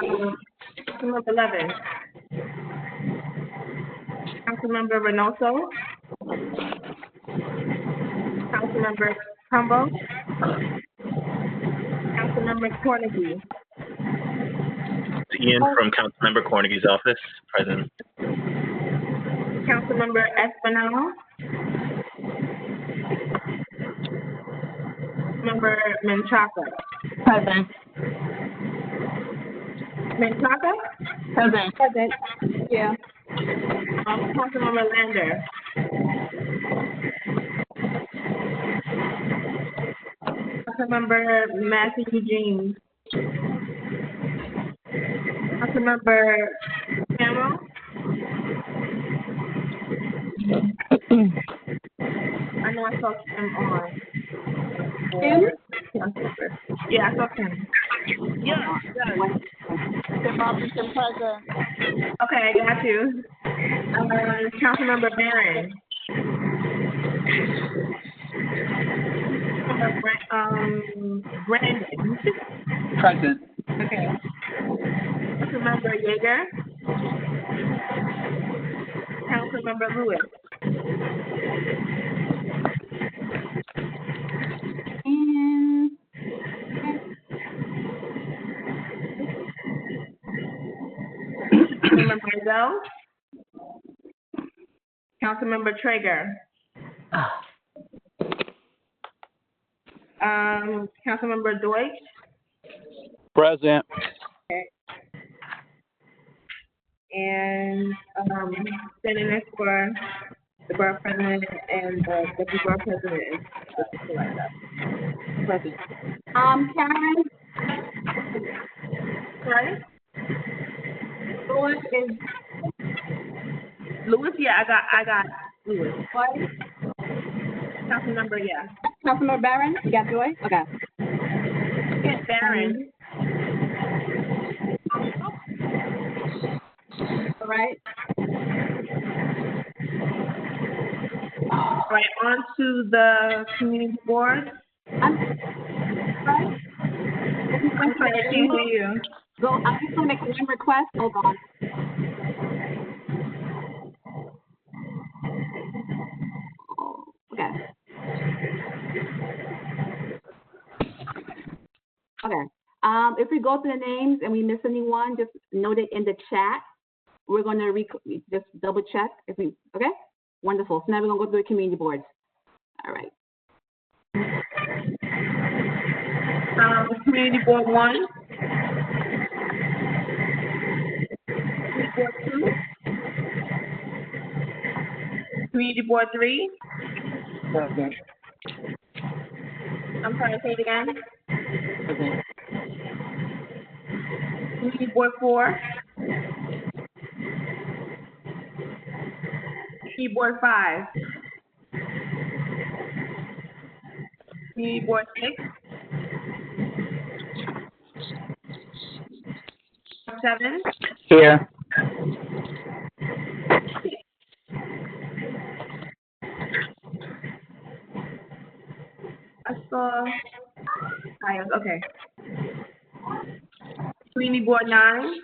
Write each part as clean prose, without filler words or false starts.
Councilmember Levin. Councilmember Reynoso. Councilmember Trumbo. Councilmember Cornegie. Ian from Councilmember Cornegie's office, present. Councilmember Espinal. Member Menchaca. Present. Menchaca? Present. Present. Yeah. Councilmember Lander. Councilmember Matthew Eugene. Councilmember Cameron. I know I saw him on. Him? Yeah, I saw him. Yeah. Tim Robinson present. Okay, I got you. Councilmember Barron. Brandon. Present. Okay. Councilmember Yeager. Councilmember Lewis. And Councilmember Mizell. Councilmember Traeger. Councilmember Deutsch. Present. Okay. And standing next for the borough president and the deputy borough president is like that. present. Karen, Right? Lewis is Lewis. Yeah, I got Lewis. what? Councilmember, yeah. Councilmember Barron, you got Joy? Okay. Yes, Barron. All right. All right, on to the community board. I'm sorry, I can't hear you. Go, I'm just gonna make one request. Hold on. Okay. Okay. If we go through the names and we miss anyone, just note it in the chat. We're gonna just double check if we, okay? Wonderful. So now we're gonna go through the community boards. All right. Community board 1. Community board 2. Community board 3. Present. I'm sorry, say it again. Present. Community board 4. Community board 5. Community board 6. 7. Here. I saw. Okay. Community board 9.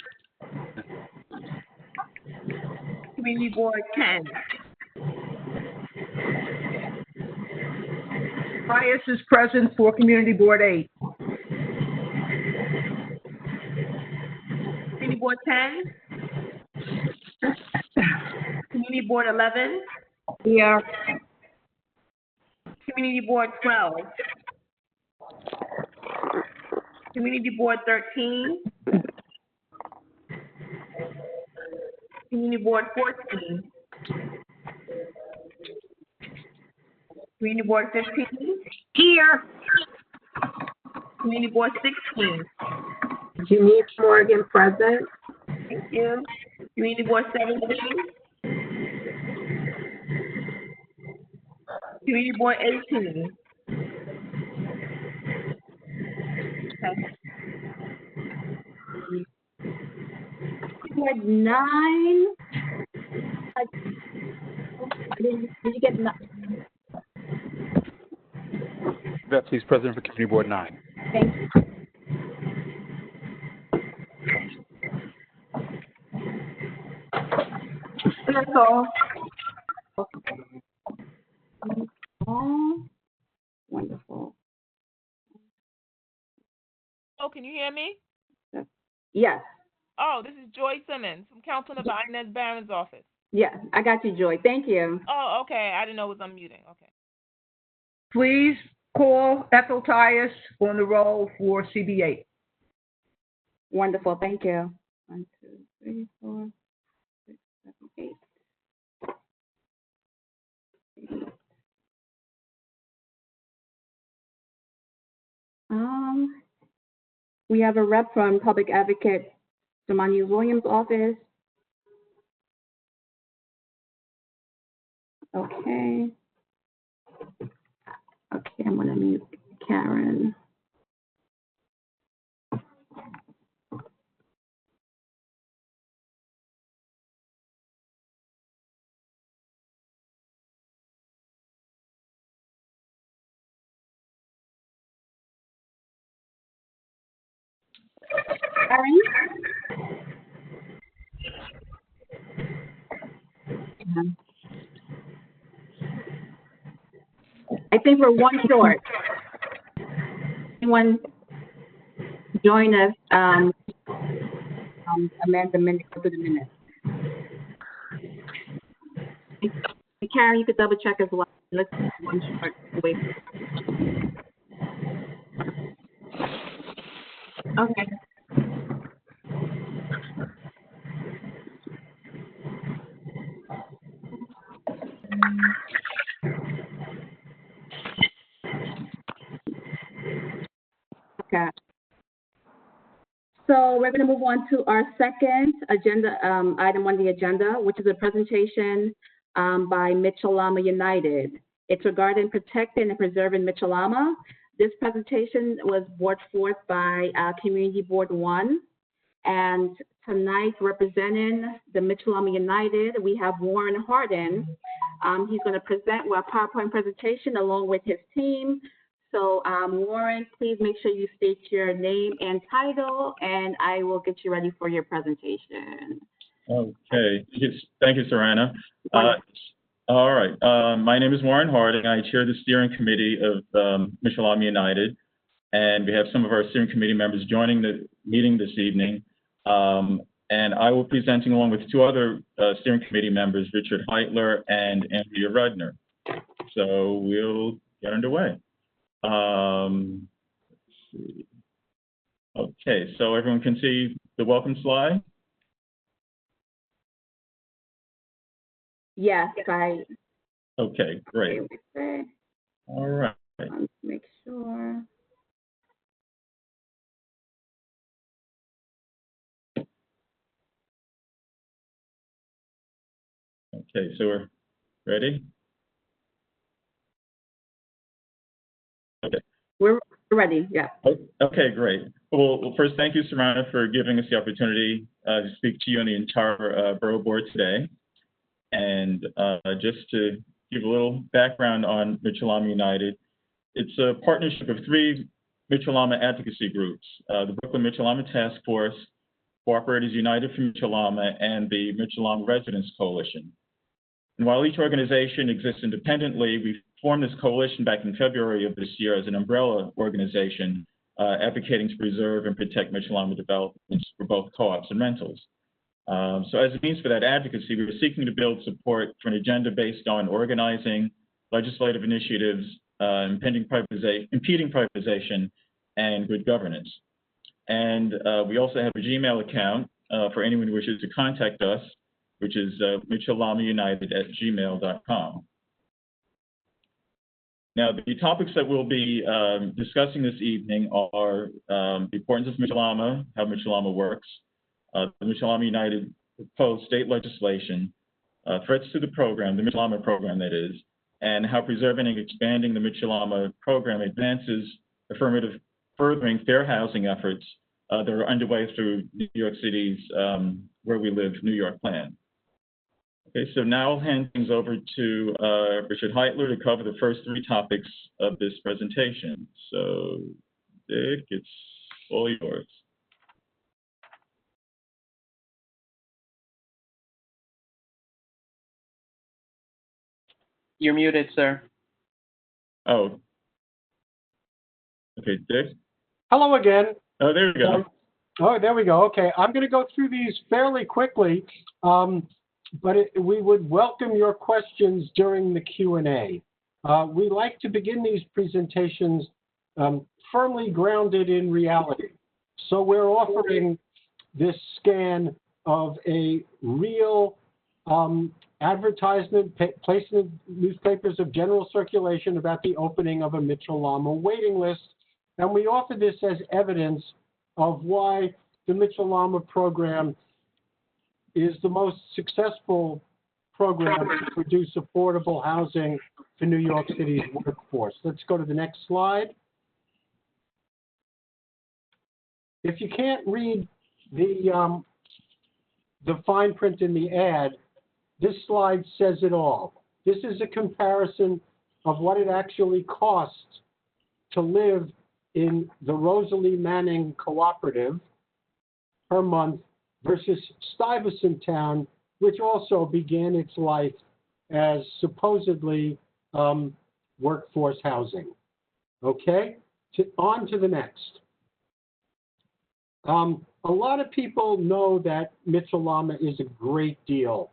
Community board 10. Bias is present for Community Board 8. Community board 10. Community board 11. Here. Community board 12. Community board 13. Community board 14. Community board 15. Here. Community board 16. Janice Morgan present. Thank you. Community board 17. Community board 18. Okay. Board 9. Did you get 9? Yvette, please, President for Community Board 9. Thank you. That's all. Oh, wonderful. Oh, can you hear me? Yes, Oh, this is Joy Simmons from Councilmember Inez Barron's office. yes, I got you, Joy. Thank you. Oh, okay. I didn't know it was unmuting. Okay. Please call Ethel Tyus on the roll for CB8. Wonderful, thank you. 1, 2, 3, 4, 6, 7, 8. We have a rep from Public Advocate Damani Williams' office. Okay. Okay, I'm gonna mute Karen. Karen? Yeah. I think we're one short. Anyone join us, amend the minute, go to the minute. And Karen, you could double check as well. Let's one short. Wait. Okay. Okay. So we're going to move on to our second agenda item on the agenda, which is a presentation by Mitchell Lama United. It's regarding protecting and preserving Mitchell Lama. This presentation was brought forth by Community Board 1. And tonight, representing the Mitchell Lama United, we have Warren Harden. He's going to present a PowerPoint presentation along with his team. So Warren, please make sure you state your name and title, and I will get you ready for your presentation. Okay, thank you, Serena. All right, my name is Warren Harding. I chair the steering committee of Mitchell Lama United, and we have some of our steering committee members joining the meeting this evening. And I will be presenting along with two other steering committee members, Richard Heitler and Andrea Rudner. So we'll get underway. Let's see. Okay, so everyone can see the welcome slide? Yes, Okay, great. Okay. All right. Let's make sure. Okay, so we're ready? Okay. We're ready, yeah. Okay, great. Well, first, thank you, Serena, for giving us the opportunity to speak to you and the entire Borough Board today. And just to give a little background on Mitchell Lama United, it's a partnership of 3 Mitchell Lama advocacy groups, the Brooklyn Mitchell Lama Task Force, Cooperators United for Mitchell Lama, and the Mitchell Lama Residents Coalition. And while each organization exists independently, we formed this coalition back in February of this year as an umbrella organization advocating to preserve and protect Mitchell Lama developments for both co-ops and rentals. So as a means for that advocacy, we were seeking to build support for an agenda based on organizing, legislative initiatives, impeding privatization, and good governance. And we also have a Gmail account for anyone who wishes to contact us, which is mitchellamaunited@gmail.com. Now, the topics that we'll be discussing this evening are the importance of Mitchell Lama, how Mitchell Lama works, the Mitchell Lama United proposed state legislation, threats to the program, the Mitchell Lama program that is, and how preserving and expanding the Mitchell Lama program advances furthering fair housing efforts that are underway through New York City's Where We Live New York plan. Okay, so now I'll hand things over to Richard Heitler to cover the first 3 topics of this presentation. So, Dick, it's all yours. You're muted, sir. Oh. Okay, Dick? Hello again. Oh, there we go. Oh, there we go. Okay, I'm going to go through these fairly quickly, but we would welcome your questions during the Q&A. We like to begin these presentations firmly grounded in reality. So we're offering this scan of a real advertisement placed in newspapers of general circulation about the opening of a Mitchell Lama waiting list. And we offer this as evidence of why the Mitchell Lama program is the most successful program to produce affordable housing for New York City's workforce. Let's go to the next slide. If you can't read the fine print in the ad, this slide says it all. This is a comparison of what it actually costs to live in the Rosalie Manning Cooperative per month versus Stuyvesant Town, which also began its life as supposedly workforce housing. Okay, on to the next. A lot of people know that Mitchell Lama is a great deal.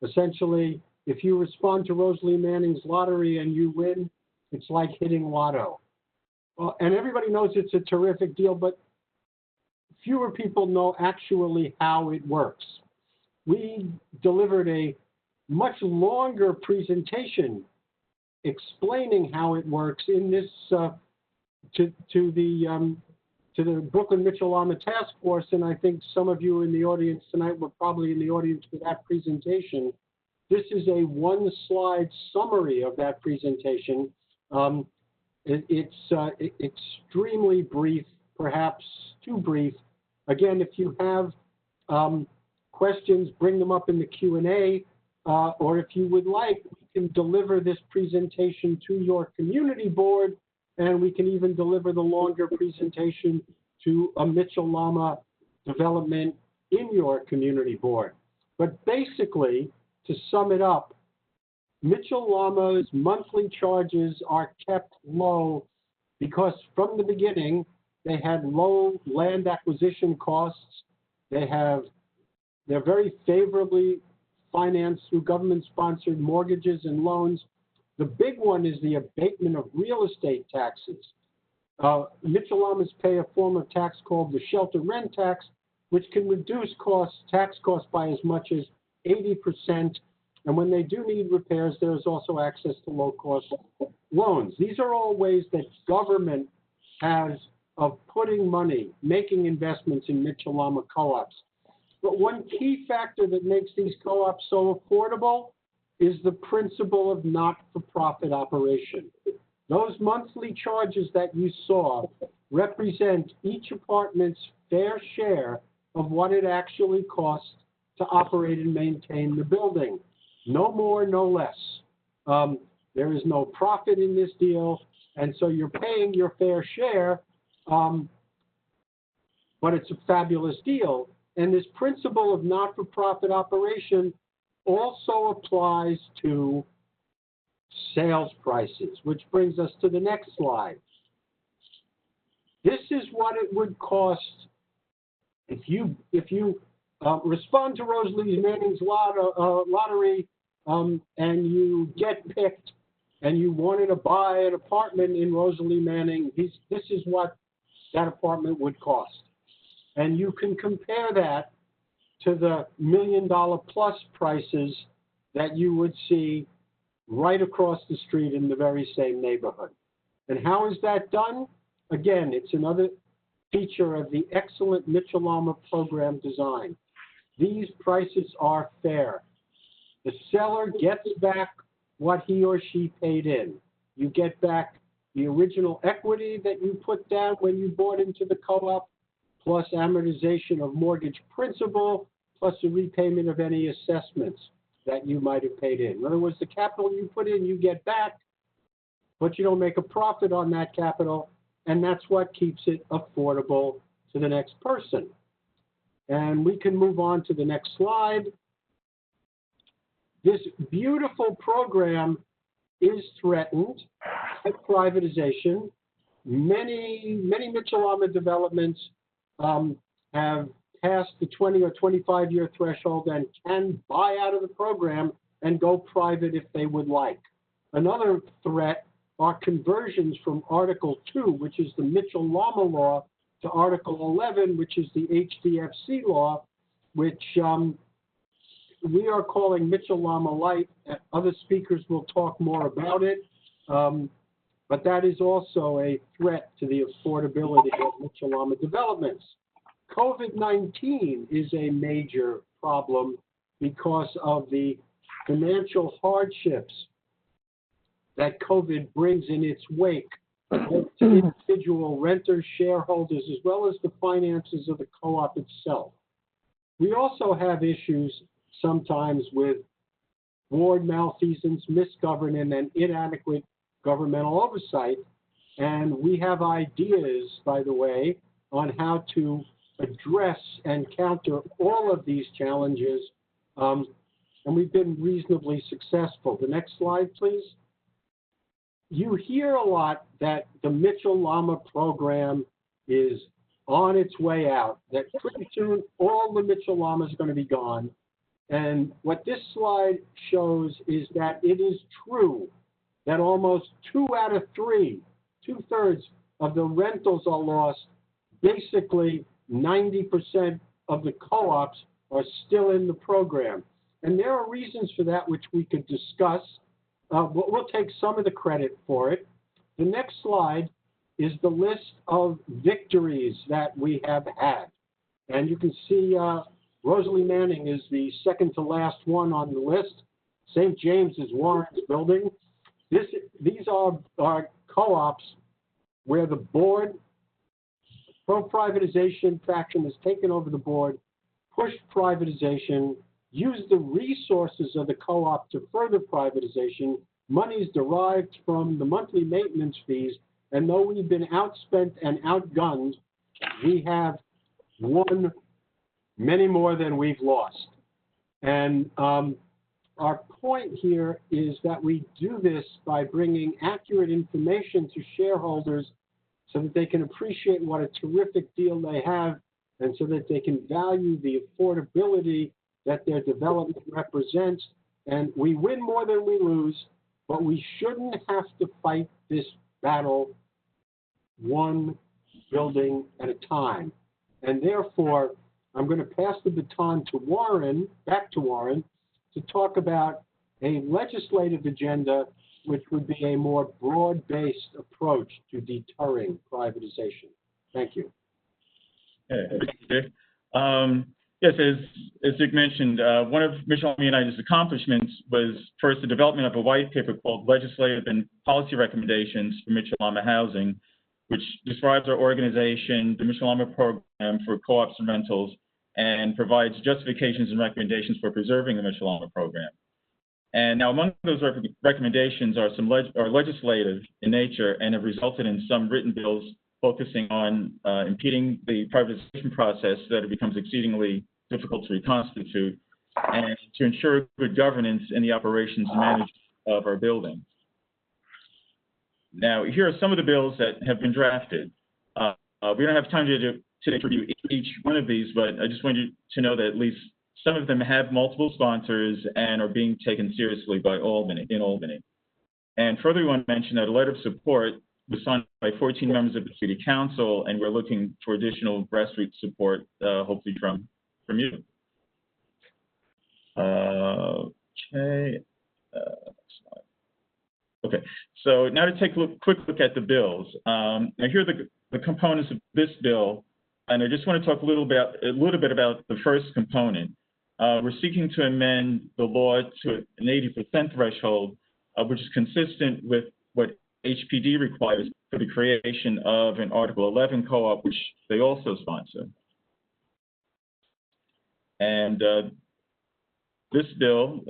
Essentially, if you respond to Rosalie Manning's lottery and you win, it's like hitting lotto. And everybody knows it's a terrific deal, but fewer people know actually how it works. We delivered a much longer presentation explaining how it works in this to the Brooklyn Mitchell Lama Task Force, and I think some of you in the audience tonight were probably in the audience for that presentation. This is a one-slide summary of that presentation. It's extremely brief, perhaps too brief. Again, if you have questions, bring them up in the Q&A, or if you would like, we can deliver this presentation to your community board, and we can even deliver the longer presentation to a Mitchell Lama development in your community board. But basically, to sum it up, Mitchell Lama's monthly charges are kept low because from the beginning, they had low land acquisition costs. They're very favorably financed through government-sponsored mortgages and loans. The big one is the abatement of real estate taxes. Mitchell Lamas pay a form of tax called the shelter rent tax, which can reduce tax costs by as much as 80%. And when they do need repairs, there is also access to low-cost loans. These are all ways that government has of putting money, making investments in Mitchell Lama co-ops. But one key factor that makes these co-ops so affordable is the principle of not-for-profit operation. Those monthly charges that you saw represent each apartment's fair share of what it actually costs to operate and maintain the building. No more, no less. There is no profit in this deal, and so you're paying your fair share, but it's a fabulous deal. And this principle of not-for-profit operation also applies to sales prices, which brings us to the next slide. This is what it would cost if you respond to Rosalie Manning's lottery and you get picked and you wanted to buy an apartment in Rosalie Manning. This is what that apartment would cost. And you can compare that to the $1 million plus prices that you would see right across the street in the very same neighborhood. And how is that done? Again, it's another feature of the excellent Mitchell Lama program design. These prices are fair. The seller gets back what he or she paid in. You get back the original equity that you put down when you bought into the co-op, plus amortization of mortgage principal, plus the repayment of any assessments that you might have paid in. In other words, the capital you put in, you get back, but you don't make a profit on that capital, and that's what keeps it affordable to the next person. And we can move on to the next slide. This beautiful program is threatened by privatization. Many Mitchell-Lama developments have passed the 20 or 25-year threshold and can buy out of the program and go private if they would like. Another threat are conversions from Article 2, which is the Mitchell-Lama law, to Article 11, which is the HDFC law, which we are calling Mitchell-Lama Light. Other speakers will talk more about it, but that is also a threat to the affordability of Mitchell-Lama developments. COVID-19 is a major problem because of the financial hardships that COVID brings in its wake, both to individual renters, shareholders, as well as the finances of the co-op itself. We also have issues sometimes with board malfeasance, misgovernance, and inadequate governmental oversight. And we have ideas, by the way, on how to address and counter all of these challenges. And we've been reasonably successful. The next slide, please. You hear a lot that the Mitchell-Lama program is on its way out, that pretty soon all the Mitchell-Lamas are going to be gone. And what this slide shows is that it is true that almost 2 out of 3, 2/3 of the rentals are lost. Basically, 90% of the co-ops are still in the program. And there are reasons for that which we could discuss, but we'll take some of the credit for it. The next slide is the list of victories that we have had. And you can see Rosalie Manning is the second to last one on the list. St. James is Warren's building. These are co-ops where the board, pro-privatization faction has taken over the board, pushed privatization, used the resources of the co-op to further privatization, monies derived from the monthly maintenance fees, and though we've been outspent and outgunned, we have won many more than we've lost. And our point here is that we do this by bringing accurate information to shareholders so that they can appreciate what a terrific deal they have and so that they can value the affordability that their development represents. And we win more than we lose, but we shouldn't have to fight this battle one building at a time. And therefore, I'm going to pass the baton to Warren, back to Warren, to talk about a legislative agenda which would be a more broad-based approach to deterring privatization. Thank you. Okay. Yes, as Dick mentioned, one of Mitchell-Lama United's accomplishments was first the development of a white paper called Legislative and Policy Recommendations for Mitchell-Lama Housing, which describes our organization, the Mitchell-Lama program for co-ops and rentals, and provides justifications and recommendations for preserving the Mitchell-Lama program. And now among those recommendations are some are legislative in nature and have resulted in some written bills focusing on impeding the privatization process so that it becomes exceedingly difficult to reconstitute and to ensure good governance in the operations and management of our buildings. Now, here are some of the bills that have been drafted. We don't have time to review each one of these, but I just want you to know that at least some of them have multiple sponsors and are being taken seriously by Albany. And further, we want to mention that a letter of support was signed by 14 members of the City Council, and we're looking for additional grassroots support, hopefully from you. Okay, so now to take a quick look at the bills. Now here are the components of this bill, and I just want to talk a little bit about the first component. We're seeking to amend the law to an 80% threshold, which is consistent with what HPD requires for the creation of an Article 11 co-op, which they also sponsor. And this bill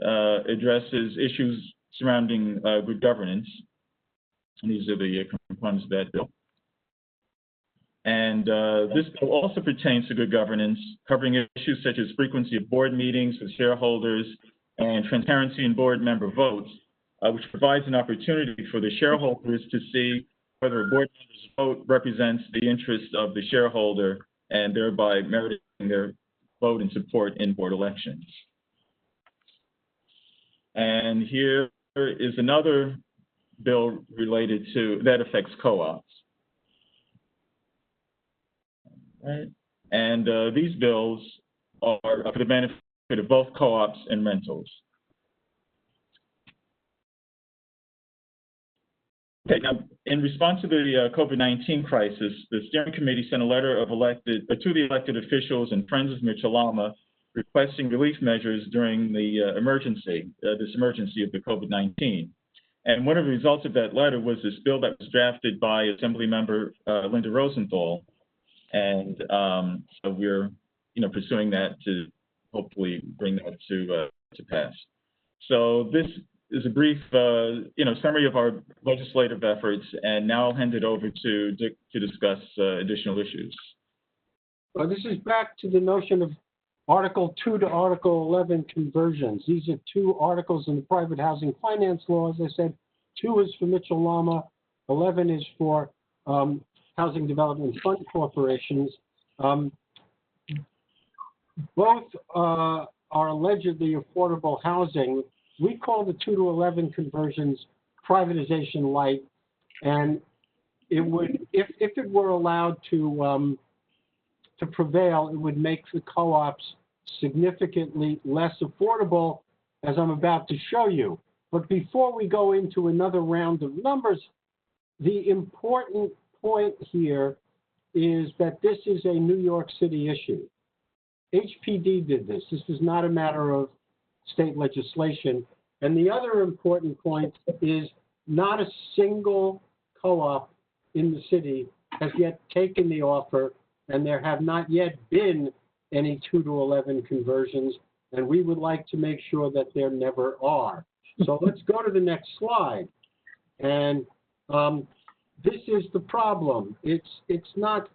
addresses issues surrounding good governance. And these are the components of that bill. And this bill also pertains to good governance, covering issues such as frequency of board meetings with shareholders and transparency in board member votes, which provides an opportunity for the shareholders to see whether a board member's vote represents the interest of the shareholder and thereby meriting their vote and support in board elections. And here is another bill related to, that affects co-ops. Right? And these bills are for the benefit of both co-ops and rentals. Okay, now, in response to the COVID-19 crisis, the steering committee sent a letter of to the elected officials and friends of Mitchell Lama requesting relief measures during the emergency of the COVID-19. And one of the results of that letter was this bill that was drafted by Assemblymember Linda Rosenthal. And so we're, pursuing that to hopefully bring that to pass. So this is a brief, summary of our legislative efforts, and now I'll hand it over to Dick to discuss additional issues. Well, this is back to the notion of Article 2 to Article 11 conversions. These are two articles in the private housing finance law. As I said, 2 is for Mitchell Lama, 11 is for housing development fund corporations. Both are allegedly affordable housing. We call the 2 to 11 conversions privatization light, and it would, if it were allowed to prevail, it would make the co-ops significantly less affordable, as I'm about to show you. But before we go into another round of numbers, the important point here is that this is a New York City issue. HPD did this. This is not a matter of state legislation. And the other important point is not a single co-op in the city has yet taken the offer, and there have not yet been any 2 to 11 conversions, and we would like to make sure that there never are. So let's go to the next slide. And this is the problem. It's not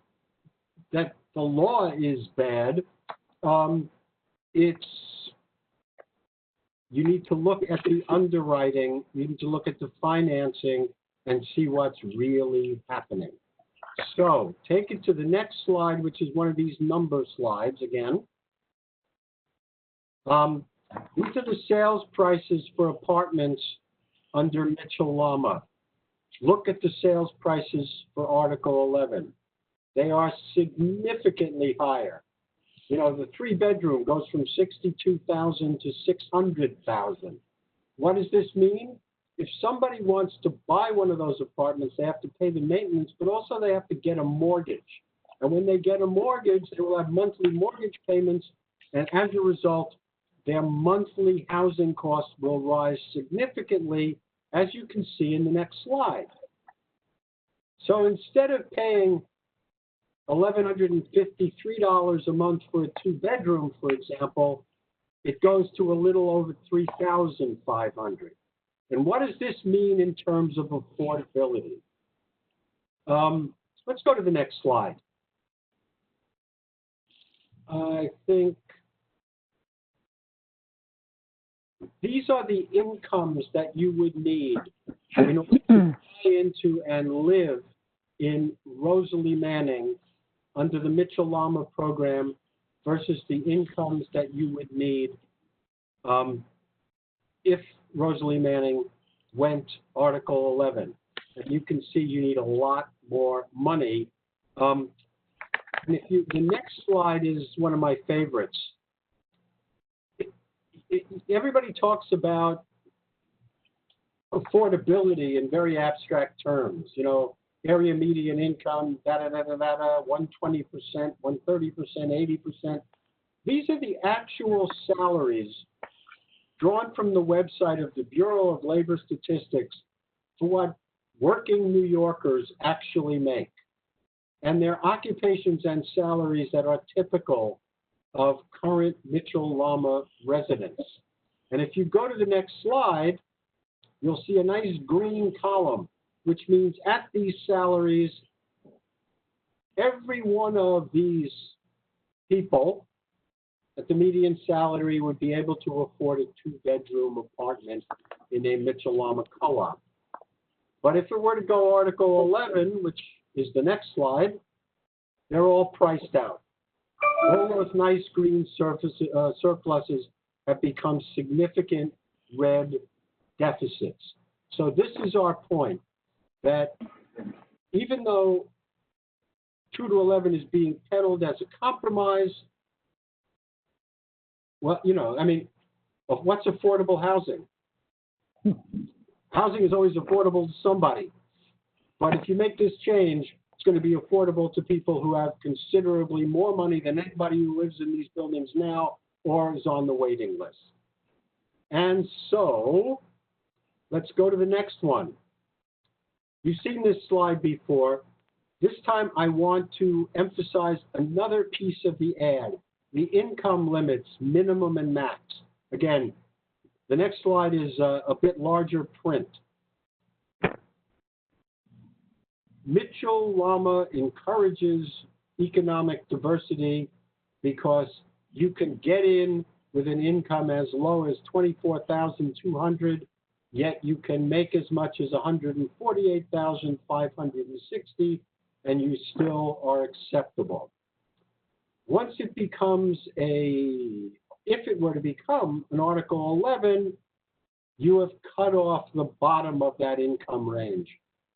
that the law is bad. You need to look at the underwriting, you need to look at the financing and see what's really happening. So take it to the next slide, which is one of these number slides again. These are the sales prices for apartments under Mitchell Lama. Look at the sales prices for Article 11. They are significantly higher. You know, the 3-bedroom goes from $62,000 to $600,000. What does this mean? If somebody wants to buy one of those apartments, they have to pay the maintenance, but also they have to get a mortgage. And when they get a mortgage, they will have monthly mortgage payments, and as a result, their monthly housing costs will rise significantly, as you can see in the next slide. So instead of paying $1,153 a month for a 2-bedroom, for example, it goes to a little over $3,500. And what does this mean in terms of affordability? Let's go to the next slide. I think these are the incomes that you would need in order to buy into and live in Rosalie Manning under the Mitchell Lama program versus the incomes that you would need if Rosalie Manning went Article 11. And you can see you need a lot more money. And the next slide is one of my favorites. Everybody talks about affordability in very abstract terms. You know, area median income, 120%, 130%, 80%. These are the actual salaries drawn from the website of the Bureau of Labor Statistics for what working New Yorkers actually make. And their occupations and salaries that are typical of current Mitchell Lama residents. And if you go to the next slide, you'll see a nice green column, which means at these salaries, every one of these people, that the median salary would be able to afford a 2-bedroom apartment in a Mitchell-Lama co-op. But if it were to go Article 11, which is the next slide, they're all priced out. All those nice green surpluses have become significant red deficits. So this is our point, that even though 2 to 11 is being peddled as a compromise, well, you know, I mean, what's affordable housing? Housing is always affordable to somebody. But if you make this change, it's going to be affordable to people who have considerably more money than anybody who lives in these buildings now or is on the waiting list. And so, let's go to the next one. You've seen this slide before. This time I want to emphasize another piece of the ad, the income limits, minimum and max. Again, the next slide is a bit larger print. Mitchell-Lama encourages economic diversity because you can get in with an income as low as $24,200, yet you can make as much as $148,560, and you still are acceptable. Once it becomes if it were to become an Article 11, you have cut off the bottom of that income range.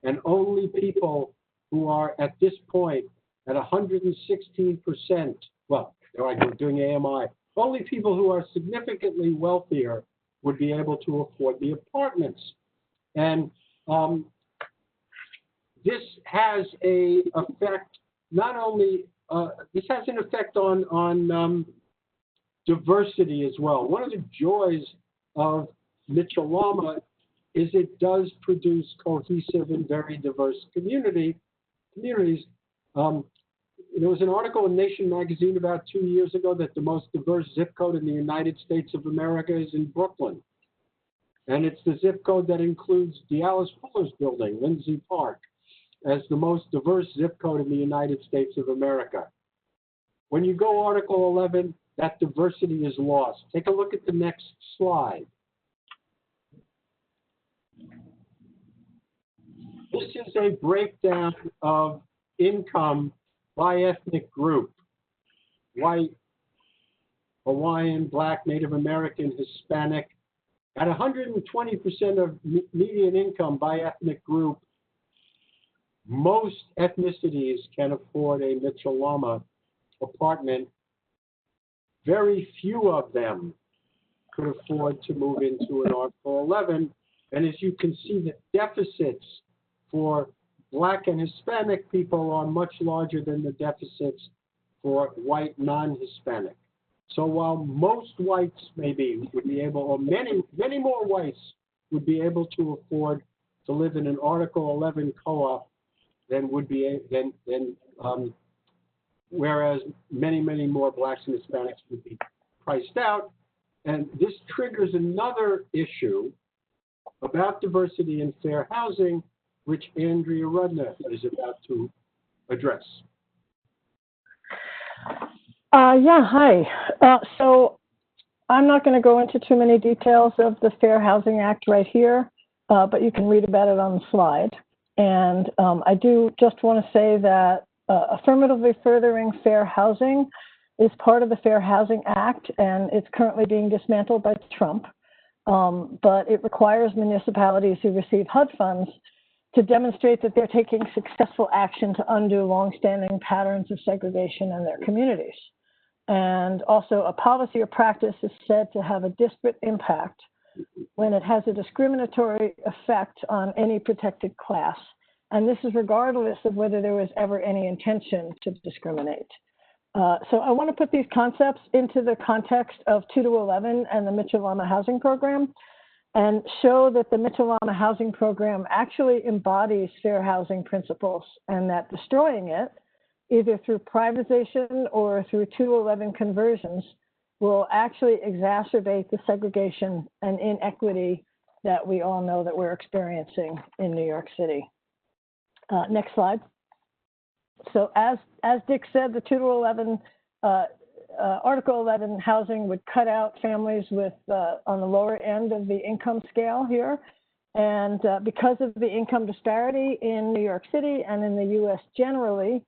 And only people who are at this point at 116%, well, they're doing AMI, only people who are significantly wealthier would be able to afford the apartments. And this has an effect, not only, this has an effect on diversity as well. One of the joys of Mitchell-Lama is it does produce cohesive and very diverse communities. There was an article in Nation magazine about 2 years ago that the most diverse zip code in the United States of America is in Brooklyn. And it's the zip code that includes the Alice Fuller's building, Lindsay Park, as the most diverse zip code in the United States of America. When you go Article 11, that diversity is lost. Take a look at the next slide. This is a breakdown of income by ethnic group: white, Hawaiian, Black, Native American, Hispanic. At 120% of median income by ethnic group, most ethnicities can afford a Mitchell-Lama apartment. Very few of them could afford to move into an Article 11. And as you can see, the deficits for Black and Hispanic people are much larger than the deficits for white non-Hispanic. So while most whites maybe would be able, or many more whites would be able to afford to live in an Article 11 co-op whereas many more Blacks and Hispanics would be priced out. And this triggers another issue about diversity and fair housing, which Andrea Rudner is about to address. Yeah, hi. So I'm not going to go into too many details of the Fair Housing Act right here, but you can read about it on the slide. And I do just want to say that affirmatively furthering fair housing is part of the Fair Housing Act, and it's currently being dismantled by Trump. But it requires municipalities who receive HUD funds to demonstrate that they're taking successful action to undo longstanding patterns of segregation in their communities. And also, a policy or practice is said to have a disparate impact when it has a discriminatory effect on any protected class. And this is regardless of whether there was ever any intention to discriminate. So I want to put these concepts into the context of 2 to 11 and the Mitchell-Lama housing program, and show that the Mitchell-Lama housing program actually embodies fair housing principles, and that destroying it, either through privatization or through 2 to 11 conversions, will actually exacerbate the segregation and inequity that we all know that we're experiencing in New York City. Next slide. So as Dick said, the 2 to 11 Article 11 housing would cut out families with on the lower end of the income scale here. And because of the income disparity in New York City and in the U.S. generally,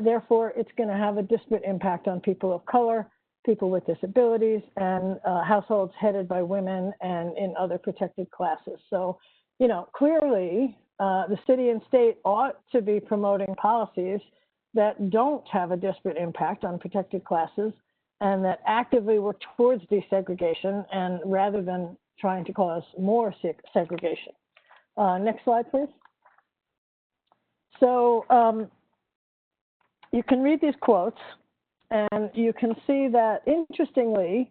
therefore, it's going to have a disparate impact on people of color, people with disabilities, and households headed by women and in other protected classes. So, you know, clearly, the city and state ought to be promoting policies that don't have a disparate impact on protected classes and that actively work towards desegregation and rather than trying to cause more segregation. Next slide, please. So you can read these quotes and you can see that, interestingly,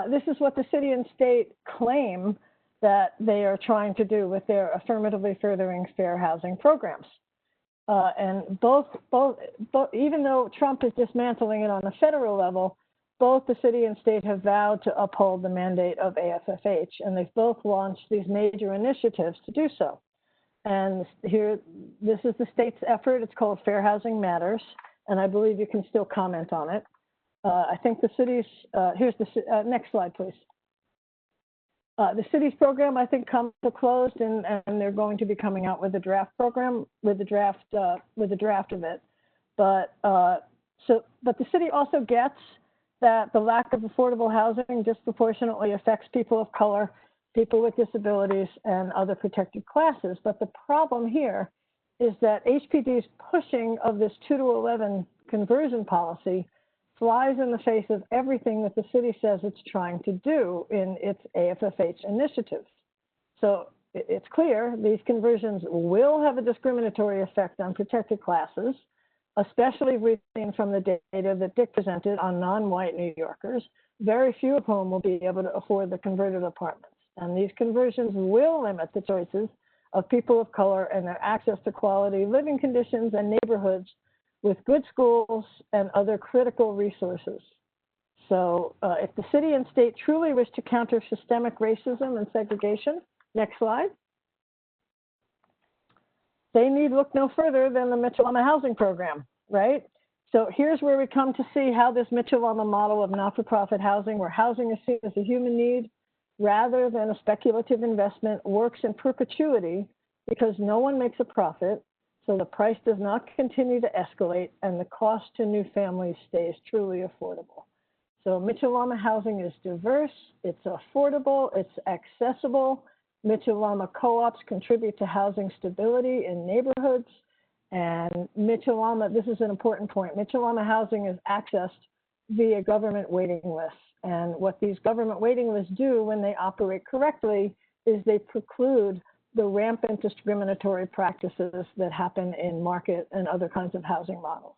this is what the city and state claim that they are trying to do with their affirmatively furthering fair housing programs. And both, even though Trump is dismantling it on a federal level, both the city and state have vowed to uphold the mandate of AFFH, and they've both launched these major initiatives to do so. And here, this is the state's effort. It's called Fair Housing Matters, and I believe you can still comment on it. I think the city's, here's the, next slide, please. The city's program, I think, comes to close, and they're going to be coming out with a draft program, with a draft of it. But but the city also gets that the lack of affordable housing disproportionately affects people of color, people with disabilities, and other protected classes. But the problem here is that HPD's pushing of this 2-to-11 conversion policy flies in the face of everything that the city says it's trying to do in its AFFH initiatives. So it's clear these conversions will have a discriminatory effect on protected classes, especially we've seen from the data that Dick presented on non-white New Yorkers, very few of whom will be able to afford the converted apartments. And these conversions will limit the choices of people of color and their access to quality living conditions and neighborhoods with good schools and other critical resources. So if the city and state truly wish to counter systemic racism and segregation, next slide, they need look no further than the Mitchell-Lama housing program, right? So here's where we come to see how this Mitchell-Lama model of not-for-profit housing, where housing is seen as a human need rather than a speculative investment, works in perpetuity because no one makes a profit, so the price does not continue to escalate and the cost to new families stays truly affordable. So Mitchell-Lama housing is diverse, it's affordable, it's accessible. Mitchell-Lama co-ops contribute to housing stability in neighborhoods. And Mitchell-Lama, this is an important point, Mitchell-Lama housing is accessed via government waiting lists. And what these government waiting lists do when they operate correctly is they preclude the rampant discriminatory practices that happen in market and other kinds of housing models.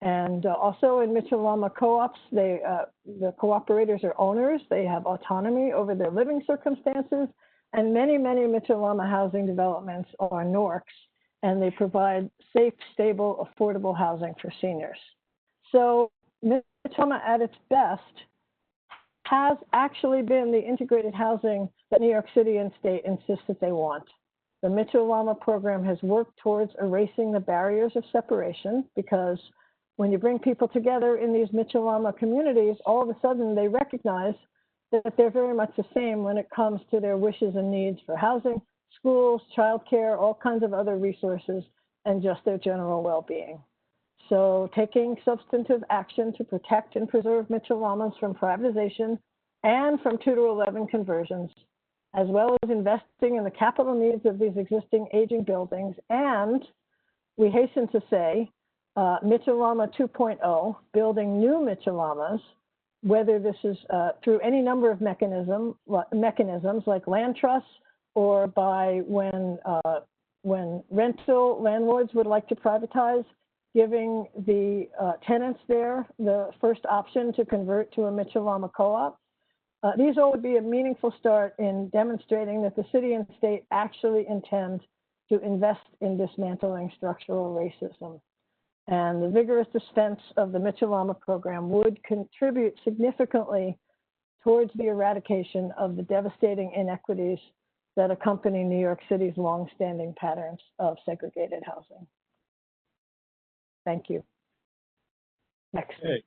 And also in Mitchell-Lama co-ops, the cooperators are owners. They have autonomy over their living circumstances. And many, many Mitchell-Lama housing developments are NORCs, and they provide safe, stable, affordable housing for seniors. So Mitchell-Lama at its best has actually been the integrated housing that New York City and state insist that they want. The Mitchell-Lama program has worked towards erasing the barriers of separation because when you bring people together in these Mitchell-Lama communities, all of a sudden they recognize that they're very much the same when it comes to their wishes and needs for housing, schools, childcare, all kinds of other resources, and just their general well-being. So taking substantive action to protect and preserve Mitchell-Lamas from privatization and from 2-to-11 conversions, as well as investing in the capital needs of these existing aging buildings. And we hasten to say, Mitchell-Lama 2.0, building new Mitchell-Lamas, whether this is through any number of mechanisms like land trusts or by when rental landlords would like to privatize, giving the tenants there the first option to convert to a Mitchell-Lama co-op. These all would be a meaningful start in demonstrating that the city and state actually intend to invest in dismantling structural racism. And the vigorous defense of the Mitchell-Lama program would contribute significantly towards the eradication of the devastating inequities that accompany New York City's longstanding patterns of segregated housing. Thank you. Next. Okay.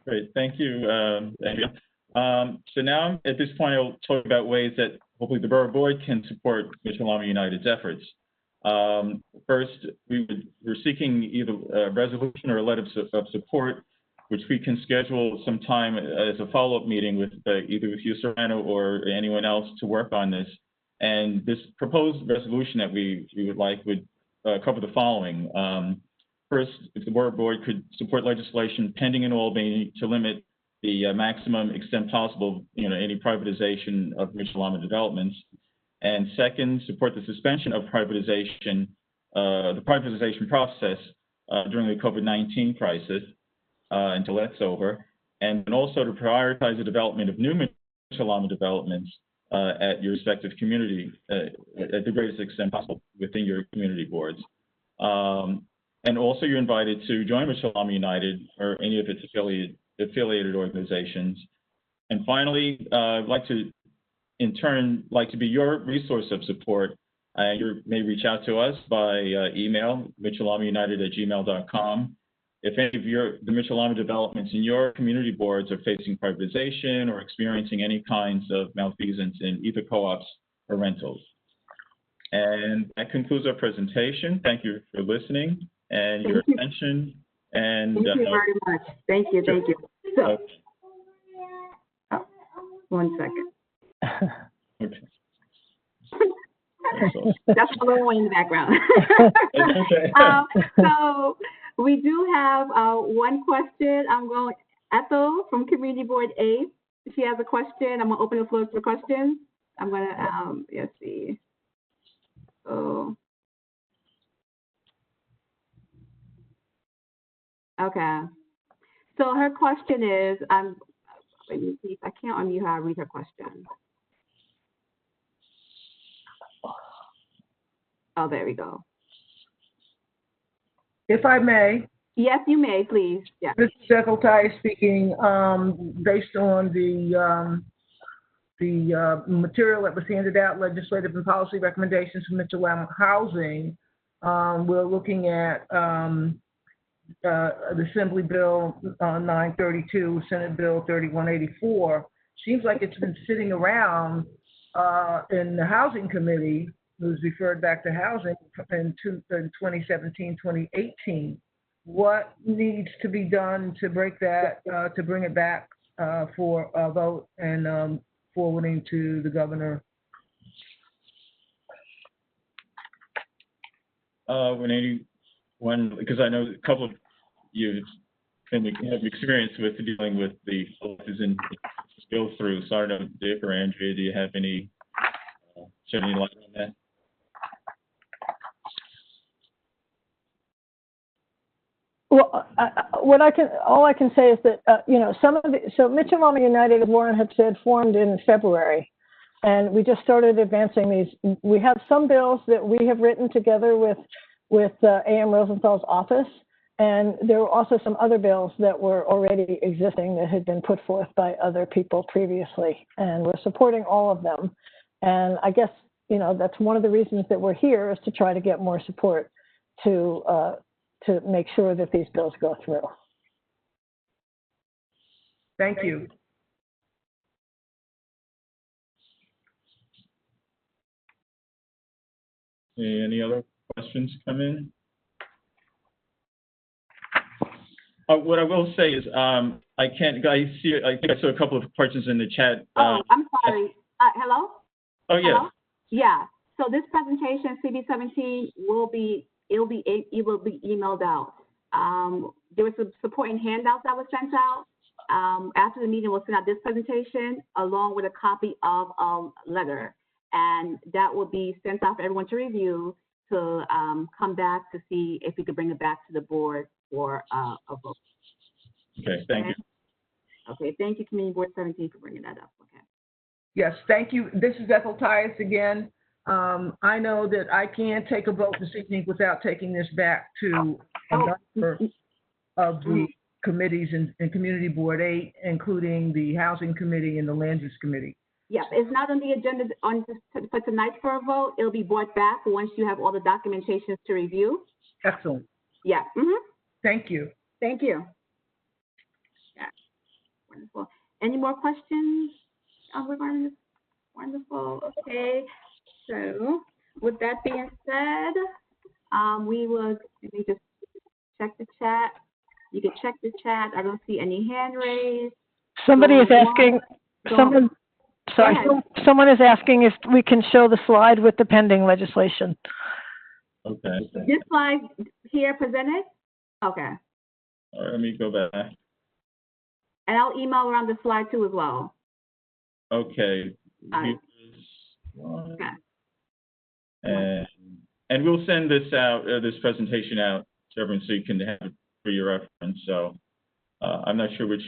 Great, thank you, Andrea. So now, at this point, I'll talk about ways that hopefully the Borough Board can support Mitchell-Lama United's efforts. First, we're seeking either a resolution or a letter of support, which we can schedule some time as a follow-up meeting with either with you, Serrano, or anyone else to work on this. And this proposed resolution that we would like would cover the following. First, if the Borough Board could support legislation pending in Albany to limit the maximum extent possible, any privatization of Mitchell-Lama developments. And second, support the suspension of privatization, the privatization process during the COVID-19 crisis until that's over. And also to prioritize the development of new Mitchell-Lama developments at your respective community at the greatest extent possible within your community boards. And also you're invited to join Mitchell-Lama United or any of its affiliated organizations. And finally, I'd like to, in turn, like to be your resource of support. You may reach out to us by email, mitchellamaunited@gmail.com. If any of the Mitchell-Lama developments in your community boards are facing privatization or experiencing any kinds of malfeasance in either co-ops or rentals. And that concludes our presentation. Thank you for listening and your attention. And thank you very much. Thank you. So, one second. Okay. That's a little one in the background. Okay. So we do have one question. I'm going, Ethel from Community Board 8. She has a question. I'm going to open the floor for questions. I'm going to, let's see. Oh. Okay. So her question is, let me see if I can't unmute her. I'll read her question. Oh, there we go. If I may. Yes, you may, please. Yeah. This is Ethel Ty speaking. Based on the material that was handed out, legislative and policy recommendations from Mitchell-Lama Housing, we're looking at the Assembly Bill 932, Senate Bill 3184. Seems like it's been sitting around in the Housing Committee. It was referred back to Housing in 2017, 2018. What needs to be done to break that, to bring it back for a vote and forwarding to the governor? Because I know a couple of you have experience with dealing with the is in go through. So I don't know, Dick or Andrea, do you have any shed any light on that? Well, all I can say is that so Mitchell-Lama United, as Warren had said, formed in February, and we just started advancing these. We have some bills that we have written together with A.M. Rosenthal's office, and there were also some other bills that were already existing that had been put forth by other people previously, and we're supporting all of them. And I guess that's one of the reasons that we're here, is to try to get more support to make sure that these bills go through. Thank you. Any other questions come in? What I will say is, I think I saw a couple of questions in the chat. I'm sorry. Hello? Oh, yes. Hello? Yeah. So this presentation, CB17, it will be emailed out. There was some supporting handouts that was sent out. After the meeting, we'll send out this presentation along with a copy of a letter, and that will be sent out for everyone to review, to come back to see if we could bring it back to the board for a vote. Okay, thank you. Okay, thank you, Community Board 17, for bringing that up. Okay. Yes, thank you. This is Ethel Tyus again. I know that I can't take a vote this evening without taking this back to a number of the committees in Community Board 8, including the Housing Committee and the Land Use Committee. Yeah, it's not on the agenda for tonight for a vote. It'll be brought back once you have all the documentations to review. Excellent. Yeah. Thank you. Thank you. Wonderful. Any more questions regarding this? Wonderful. Okay. So with that being said, let me just check the chat. You can check the chat. I don't see any hand raised. Somebody is asking, someone is asking if we can show the slide with the pending legislation. Okay. This slide here presented? Okay. All right, let me go back. And I'll email around the slide too as well. Okay. Okay. And we'll send this out, this presentation out to everyone so you can have it for your reference. So I'm not sure which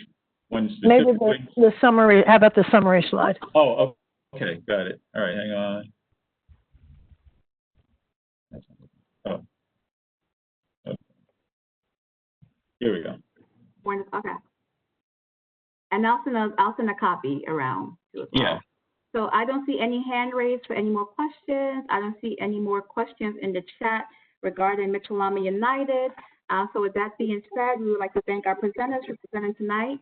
one specifically. Maybe the summary, how about the summary slide? Oh, okay, got it. All right, hang on. Oh. Okay. Here we go. Okay. And I'll send a copy around too as well. Yeah. So I don't see any hand raised for any more questions. I don't see any more questions in the chat regarding Mitchell Lama United. So with that being said, we would like to thank our presenters for presenting tonight.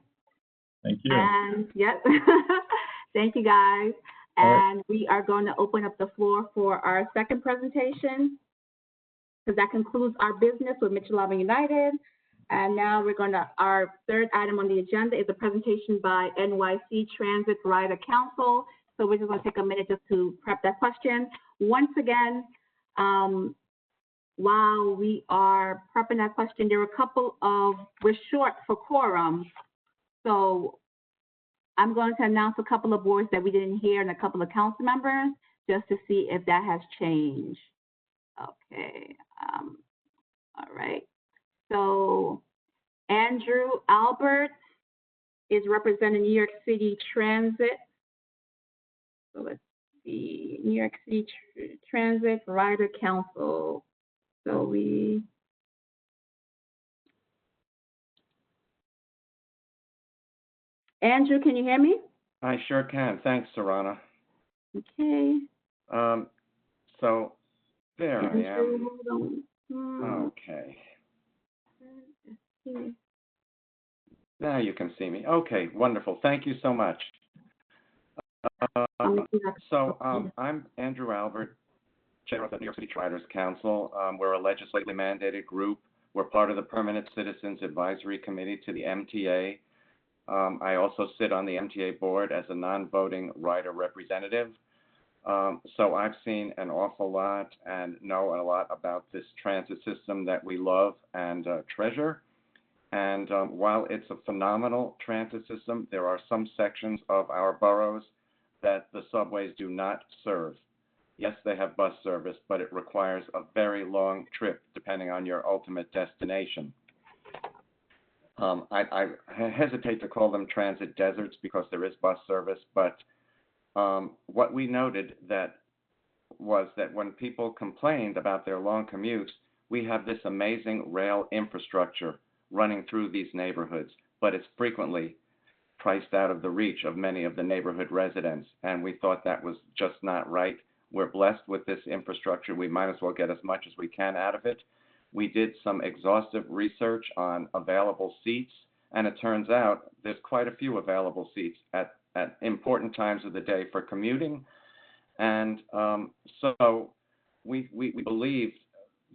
Thank you. And yep, thank you guys. And we are going to open up the floor for our second presentation, because that concludes our business with Mitchell Lama United. And now our third item on the agenda is a presentation by NYC Transit Rider Council. So we're just going to take a minute just to prep that question. Once again, while we are prepping that question, we're short for quorum. So I'm going to announce a couple of boards that we didn't hear and a couple of council members just to see if that has changed. Okay, all right. So Andrew Albert is representing New York City Transit. So let's see, New York City Transit Rider Council. So Andrew, can you hear me? I sure can. Thanks, Serrana. Okay. So there Andrew, I am. hold on. Okay. Now you can see me. Okay, wonderful. Thank you so much. I'm Andrew Albert, Chair of the New York City Riders Council. We're a legislatively mandated group. We're part of the Permanent Citizens Advisory Committee to the MTA. I also sit on the MTA board as a non-voting rider representative. So I've seen an awful lot and know a lot about this transit system that we love and treasure. And while it's a phenomenal transit system, there are some sections of our boroughs that the subways do not serve. Yes, they have bus service, but it requires a very long trip depending on your ultimate destination. I hesitate to call them transit deserts because there is bus service, but what we noted was that when people complained about their long commutes, we have this amazing rail infrastructure running through these neighborhoods, but it's frequently priced out of the reach of many of the neighborhood residents, and we thought that was just not right. We're blessed with this infrastructure. We might as well get as much as we can out of it. We did some exhaustive research on available seats, and it turns out there's quite a few available seats at important times of the day for commuting. And so we believed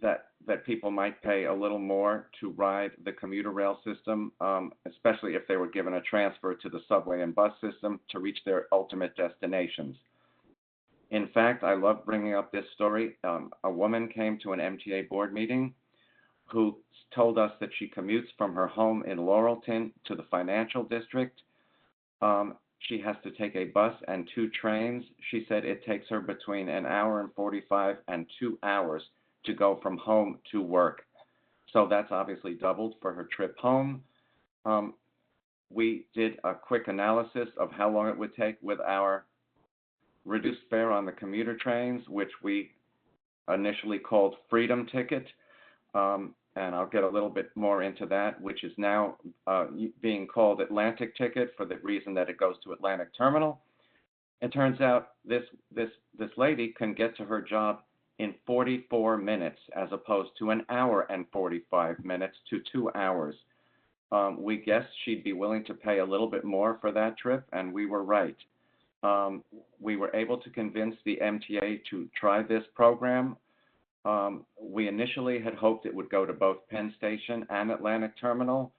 that people might pay a little more to ride the commuter rail system, especially if they were given a transfer to the subway and bus system to reach their ultimate destinations. In fact, I love bringing up this story. A woman came to an MTA board meeting who told us that she commutes from her home in Laurelton to the financial district. She has to take a bus and 2 trains. She said it takes her between an hour and 45 and 2 hours to go from home to work. So that's obviously doubled for her trip home. We did a quick analysis of how long it would take with our reduced fare on the commuter trains, which we initially called Freedom Ticket. And I'll get a little bit more into that, which is now being called Atlantic Ticket for the reason that it goes to Atlantic Terminal. It turns out this lady can get to her job in 44 minutes as opposed to an hour and 45 minutes to 2 hours. We guessed she'd be willing to pay a little bit more for that trip, and we were right. We were able to convince the MTA to try this program. We initially had hoped it would go to both Penn Station and Atlantic Terminal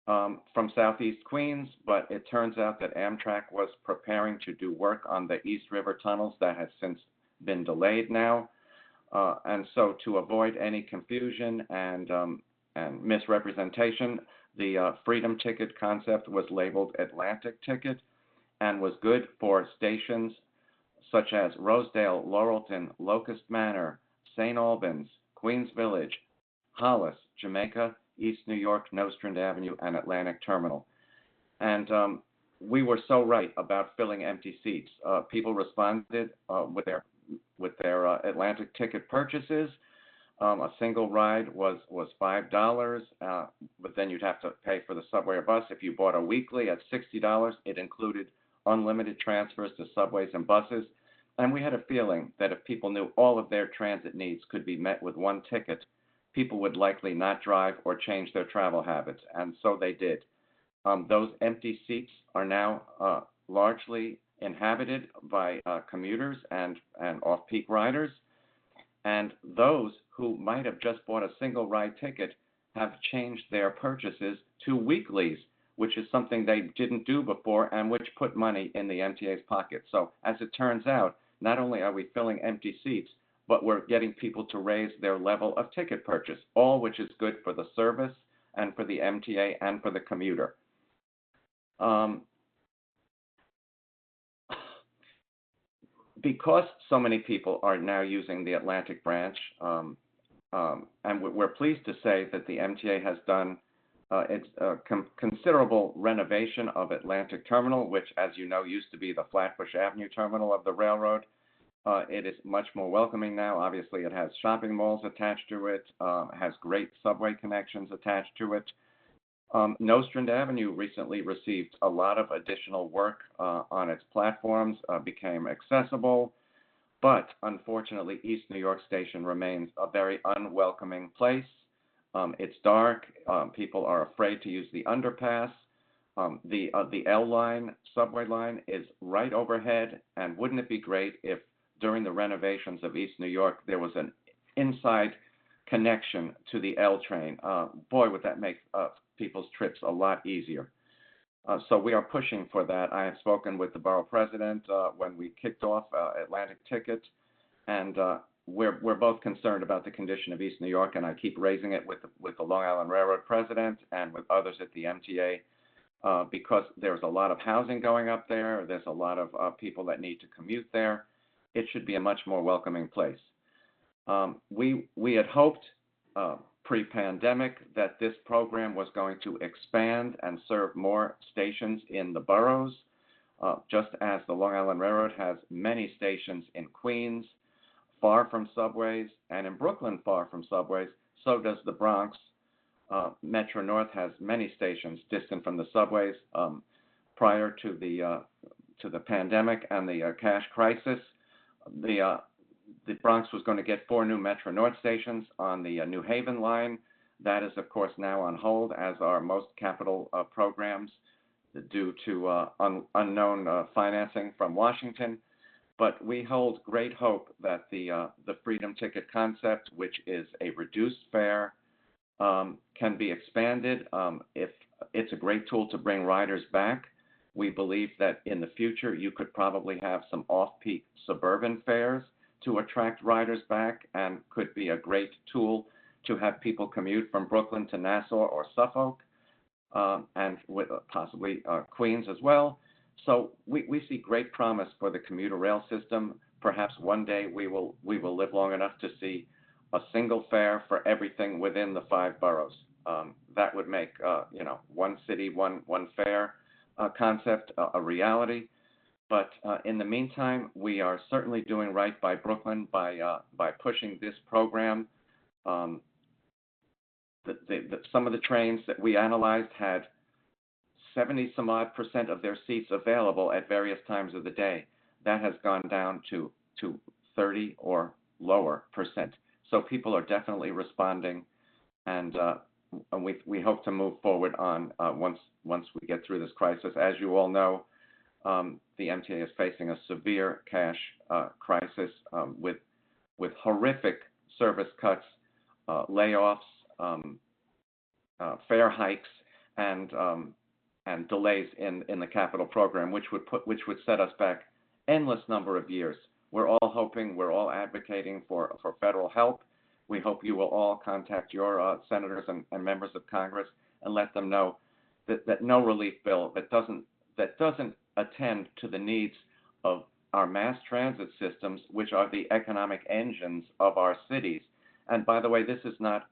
from Southeast Queens, but it turns out that Amtrak was preparing to do work on the East River tunnels that has since been delayed now. And so to avoid any confusion and misrepresentation, the Freedom Ticket concept was labeled Atlantic Ticket and was good for stations such as Rosedale, Laurelton, Locust Manor, St. Albans, Queens Village, Hollis, Jamaica, East New York, Nostrand Avenue, and Atlantic Terminal. And we were so right about filling empty seats. People responded with their Atlantic ticket purchases. A single ride was $5, but then you'd have to pay for the subway or bus. If you bought a weekly at $60, it included unlimited transfers to subways and buses. And we had a feeling that if people knew all of their transit needs could be met with one ticket, people would likely not drive or change their travel habits, and so they did. Those empty seats are now largely inhabited by commuters and off-peak riders, and those who might have just bought a single ride ticket have changed their purchases to weeklies, which is something they didn't do before and which put money in the MTA's pocket. So as it turns out, not only are we filling empty seats, but we're getting people to raise their level of ticket purchase, all which is good for the service and for the MTA and for the commuter. Because so many people are now using the Atlantic branch, and we're pleased to say that the MTA has done considerable renovation of Atlantic Terminal, which, as you know, used to be the Flatbush Avenue terminal of the railroad. It is much more welcoming now. Obviously, it has shopping malls attached to it, has great subway connections attached to it. Nostrand Avenue recently received a lot of additional work on its platforms, became accessible, but unfortunately, East New York Station remains a very unwelcoming place. It's dark. People are afraid to use the underpass. The L line, subway line, is right overhead, and wouldn't it be great if during the renovations of East New York there was an inside connection to the L train? Boy, would that make people's trips a lot easier. So we are pushing for that. I have spoken with the borough president when we kicked off Atlantic Ticket, and we're both concerned about the condition of East New York, and I keep raising it with the Long Island Railroad president and with others at the MTA because there's a lot of housing going up there. There's a lot of people that need to commute there. It should be a much more welcoming place. We had hoped pre-pandemic that this program was going to expand and serve more stations in the boroughs, just as the Long Island Railroad has many stations in Queens, far from subways, and in Brooklyn, far from subways. So does the Bronx. Metro North has many stations distant from the subways. Prior to the pandemic and the cash crisis, the Bronx was going to get 4 new Metro North stations on the New Haven line. That is, of course, now on hold, as are most capital programs due to unknown financing from Washington. But we hold great hope that the Freedom Ticket concept, which is a reduced fare, can be expanded. If it's a great tool to bring riders back, we believe that in the future you could probably have some off-peak suburban fares to attract riders back, and could be a great tool to have people commute from Brooklyn to Nassau or Suffolk, and with possibly Queens as well. So we see great promise for the commuter rail system. Perhaps one day we will live long enough to see a single fare for everything within the 5 boroughs. That would make one city, one fare concept a reality. But in the meantime, we are certainly doing right by Brooklyn by pushing this program. Some of the trains that we analyzed had 70-some-odd% of their seats available at various times of the day. That has gone down to 30 or lower %. So people are definitely responding, and we hope to move forward on once we get through this crisis. As you all know, the MTA is facing a severe cash crisis with horrific service cuts, layoffs, fare hikes, and delays in the capital program, which would set us back endless number of years. We're all hoping, we're all advocating for federal help. We hope you will all contact your senators and members of Congress and let them know that no relief bill that doesn't attend to the needs of our mass transit systems, which are the economic engines of our cities. And by the way, this is not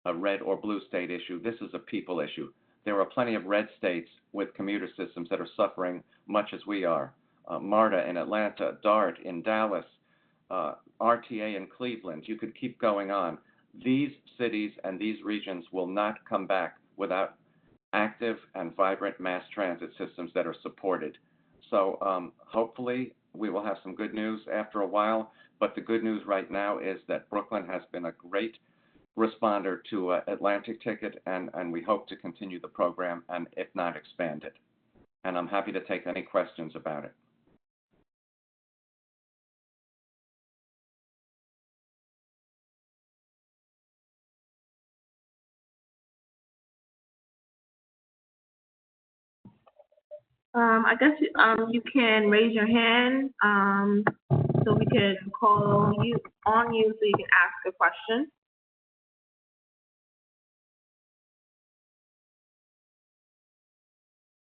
a red or blue state issue. This is a people issue. There are plenty of red states with commuter systems that are suffering much as we are. MARTA in Atlanta, DART in Dallas, RTA in Cleveland. You could keep going on. These cities and these regions will not come back without active and vibrant mass transit systems that are supported. So hopefully we will have some good news after a while, but the good news right now is that Brooklyn has been a great responder to Atlantic Ticket, and we hope to continue the program and if not expand it. And I'm happy to take any questions about it. I guess you can raise your hand so we can call you so you can ask a question.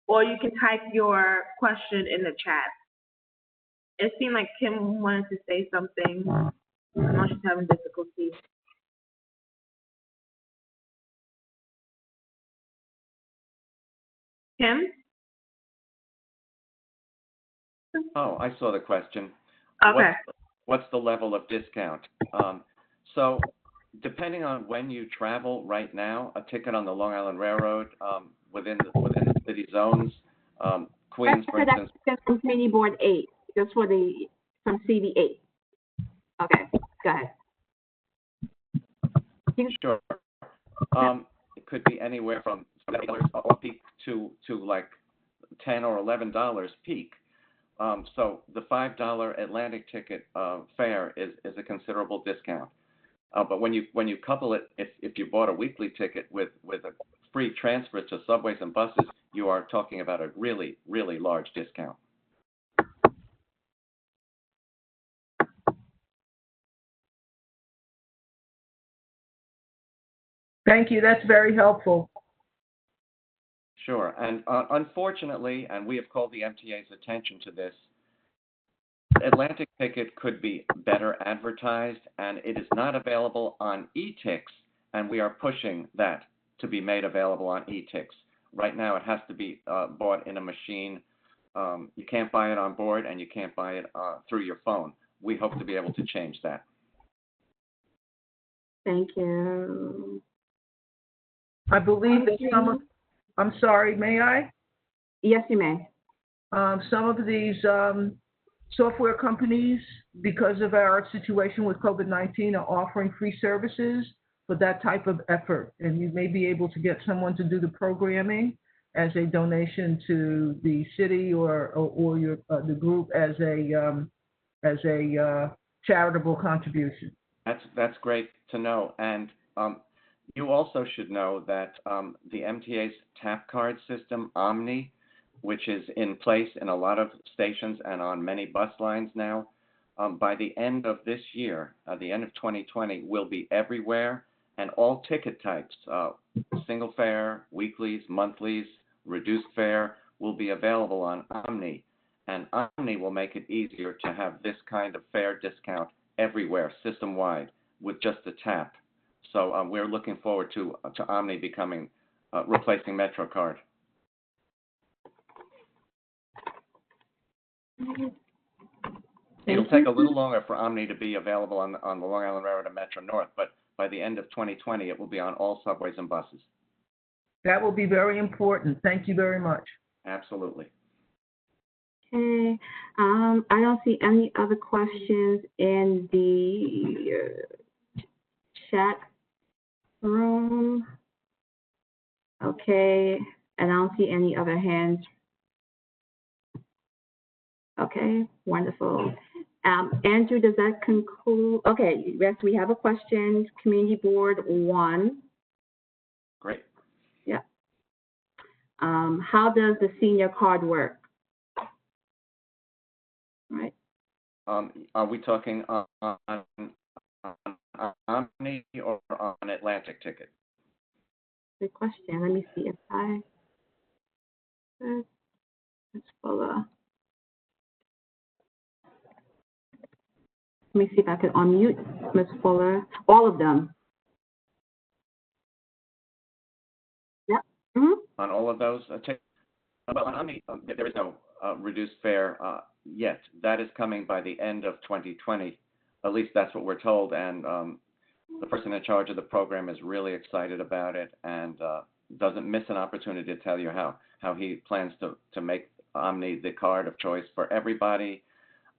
Or you can type your question in the chat. It seemed like Kim wanted to say something. I know she's having difficulty. Kim? Oh, I saw the question. Okay. What's the level of discount? So depending on when you travel right now, a ticket on the Long Island Railroad within the city zones, Queens, for instance. That's from Community Board 8, just from CD 8. Okay, go ahead. Sure. It could be anywhere from $8 off peak to like $10 or $11 peak. So the $5 Atlantic ticket fare is a considerable discount. But when you couple it, if you bought a weekly ticket with a free transfer to subways and buses, you are talking about a really, really large discount. Thank you. That's very helpful. Sure. And unfortunately, and we have called the MTA's attention to this, Atlantic Ticket could be better advertised, and it is not available on eTix, and we are pushing that to be made available on eTix. Right now, it has to be bought in a machine. You can't buy it on board, and you can't buy it through your phone. We hope to be able to change that. Thank you. I believe that I'm sorry, may I? Yes, you may. Some of these software companies, because of our situation with COVID-19, are offering free services for that type of effort. And you may be able to get someone to do the programming as a donation to the city or your the group as a charitable contribution. That's great to know. And you also should know that the MTA's tap card system, Omni, which is in place in a lot of stations and on many bus lines now, by the end of this year, the end of 2020, will be everywhere, and all ticket types, single fare, weeklies, monthlies, reduced fare, will be available on Omni. And Omni will make it easier to have this kind of fare discount everywhere, system-wide, with just a tap. So we're looking forward to Omni becoming, replacing MetroCard. It'll take a little longer for Omni to be available on the Long Island Railroad and Metro North, but by the end of 2020, it will be on all subways and buses. That will be very important. Thank you very much. Absolutely. Okay. I don't see any other questions in the chat room. Okay, and I don't see any other hands. Okay, wonderful. Andrew, does that conclude? Okay, yes, we have a question. Community Board 1. Great. Yeah. How does the senior card work? Right. Are we talking on Omni or on Atlantic ticket? Good question. Let me see if I. Let's follow. Let me see if I can unmute Ms. Fuller. All of them. Yep. Mm-hmm. On all of those tickets? Well, on Omni, there is no reduced fare yet. That is coming by the end of 2020. At least that's what we're told. And the person in charge of the program is really excited about it and doesn't miss an opportunity to tell you how he plans to make Omni the card of choice for everybody.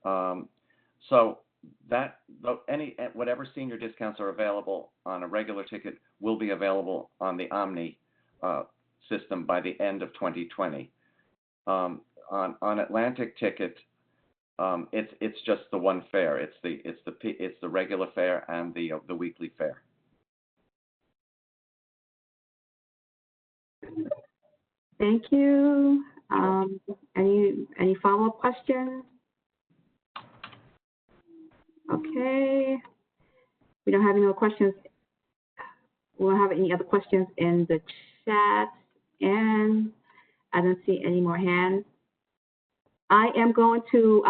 So that whatever senior discounts are available on a regular ticket will be available on the Omni system by the end of 2020. On Atlantic ticket, it's just the one fare. It's the regular fare and the weekly fare. Thank you. Any follow-up questions? Okay. We don't have any more questions. We don't have any other questions in the chat, and I don't see any more hands. I am going to,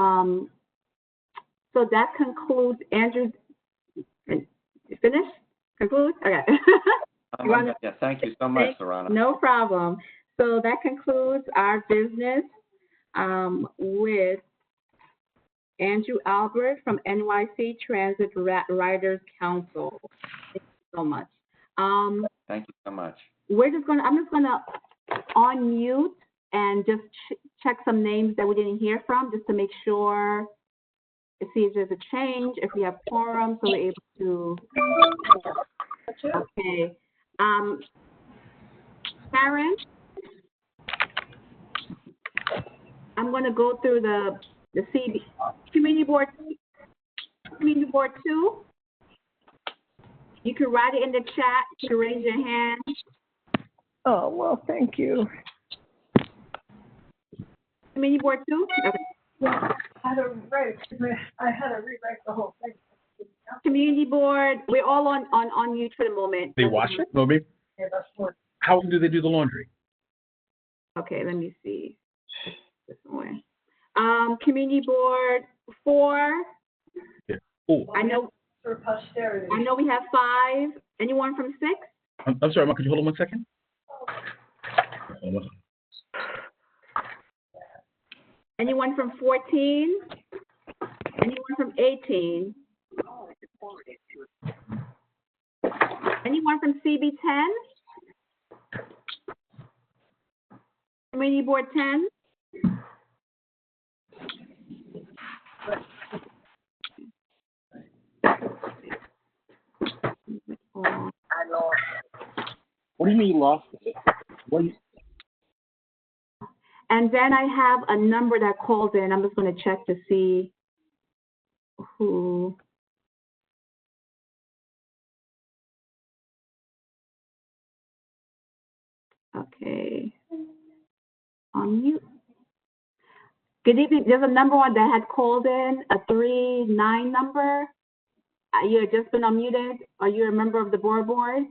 so that concludes, Andrew, you finished? Conclude? Okay. Yeah, thank you so much, Sarana. No problem. So that concludes our business with Andrew Albert from NYC Transit Riders Council. Thank you so much. Thank you so much. I'm just gonna unmute and just check some names that we didn't hear from, just to make sure, to see if there's a change, if we have quorum, so we're able to. Okay. Karen, I'm gonna go through the CB Community Board 2. You can write it in the chat. You can raise your hand. Oh, well, thank you. Community Board 2? Okay. Yeah, I had to rewrite the whole thing. Community Board, we're all on mute for the moment. They wash it? Maybe. Yeah, that's what. How do they do the laundry? Okay, let me see. This way. Community Board 4. Yeah. Oh, I know. For posterity. I know we have 5. Anyone from 6? I'm sorry, Mark, could you hold on 1 second? Anyone from 14? Anyone from 18? Anyone from CB10? Community Board 10? What do you mean you lost it? And then I have a number that called in. I'm just going to check to see who. Okay. On mute. Good evening. There's a number one that had called in, a 39 number. You had just been unmuted. Are you a member of the Borough Board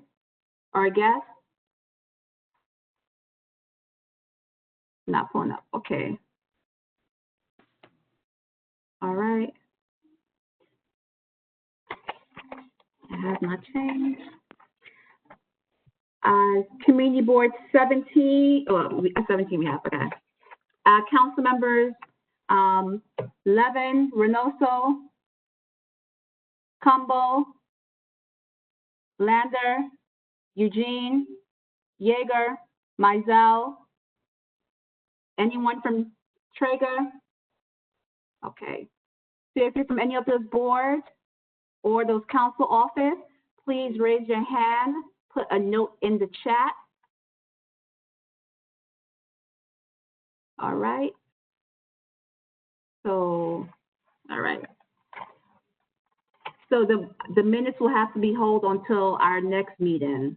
or a guest? Not pulling up. Okay. All right. It has not changed. Community Board 17. Oh, 17 we have. Okay. Council members, Levin, Reynoso, Cumbo, Lander, Eugene, Yeager, Mizell. Anyone from Traeger? Okay. So if you're from any of those boards or those council office, please raise your hand, put a note in the chat, All right. So, all right. So the minutes will have to be held until our next meeting.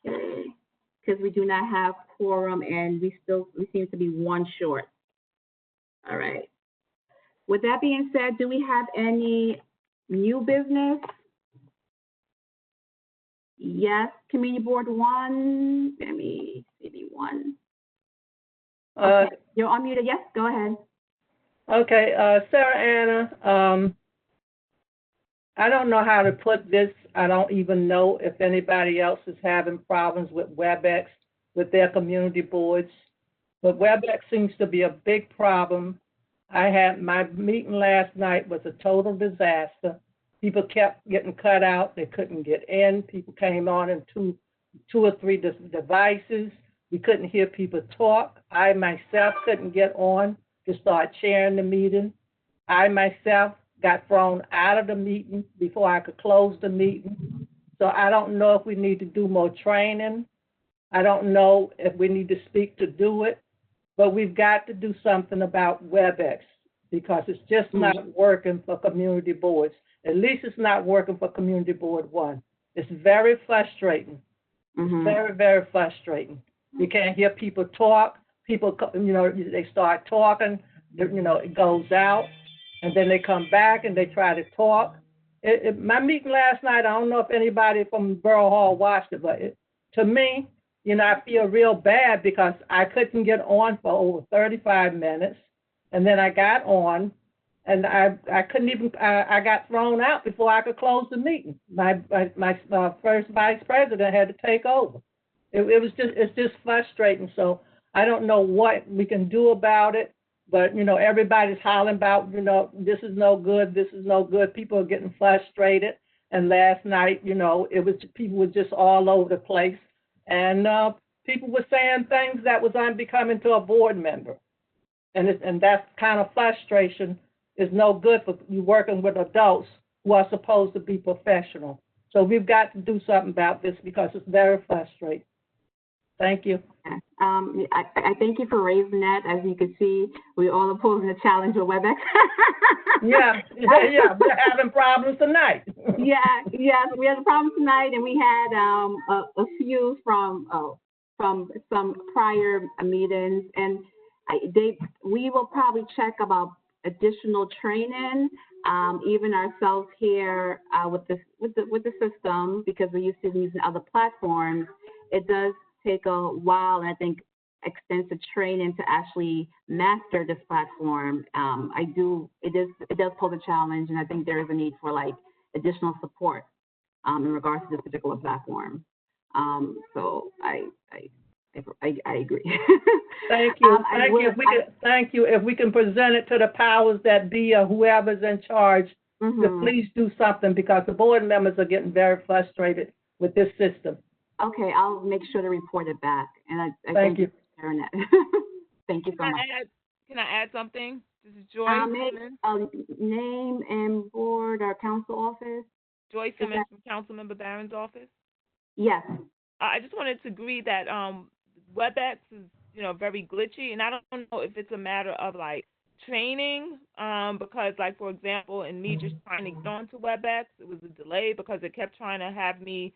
Okay. Because we do not have quorum and we seem to be one short. All right. With that being said, do we have any new business? Yes, Community Board 1. Let me see, 1. Okay. You're unmuted. Yes, go ahead. Okay, Sarah Anna, I don't know how to put this. I don't even know if anybody else is having problems with WebEx with their community boards, but WebEx seems to be a big problem. I had my meeting last night was a total disaster. People kept getting cut out. They couldn't get in. People came on in two or three devices. We couldn't hear people talk. I myself couldn't get on to start chairing the meeting. I myself got thrown out of the meeting before I could close the meeting. So I don't know if we need to do more training. I don't know if we need to speak to do it, but we've got to do something about WebEx because it's just not working for community boards. At least it's not working for Community Board 1. It's very frustrating. It's very, very frustrating. You can't hear people talk. People, they start talking, it goes out, and then they come back and they try to talk. My meeting last night, I don't know if anybody from Borough Hall watched it, but to me, I feel real bad because I couldn't get on for over 35 minutes, and then I got on, and I couldn't even, I got thrown out before I could close the meeting. My first vice president had to take over. It's just frustrating. So I don't know what we can do about it, but, everybody's hollering about, this is no good, this is no good. People are getting frustrated. And last night, people were just all over the place. And people were saying things that was unbecoming to a board member. And that kind of frustration is no good for you working with adults who are supposed to be professional. So we've got to do something about this because it's very frustrating. Thank you. I thank you for raising that. As you can see, we all opposing the challenge with WebEx. Yeah, we're having problems tonight. Yes, we had a problem tonight, and we had a few from some prior meetings, and we will probably check about additional training, even ourselves here with the system, because we're used to using other platforms. It does take a while, and I think extensive training to actually master this platform. It does pose a challenge, and I think there is a need for additional support in regards to this particular platform. So I agree. Thank you. Thank you. If we can present it to the powers that be or whoever's in charge, to please do something because the board members are getting very frustrated with this system. Okay, I'll make sure to report it back. And I thank you for sharing that. Thank you so much. Can I add something? This is Joy Simmons. Name and board or council office. Joy Simmons from Councilmember Barron's office. Yes. I just wanted to agree that WebEx is very glitchy, and I don't know if it's a matter of training, because for example, in me just trying to get onto WebEx, it was a delay because it kept trying to have me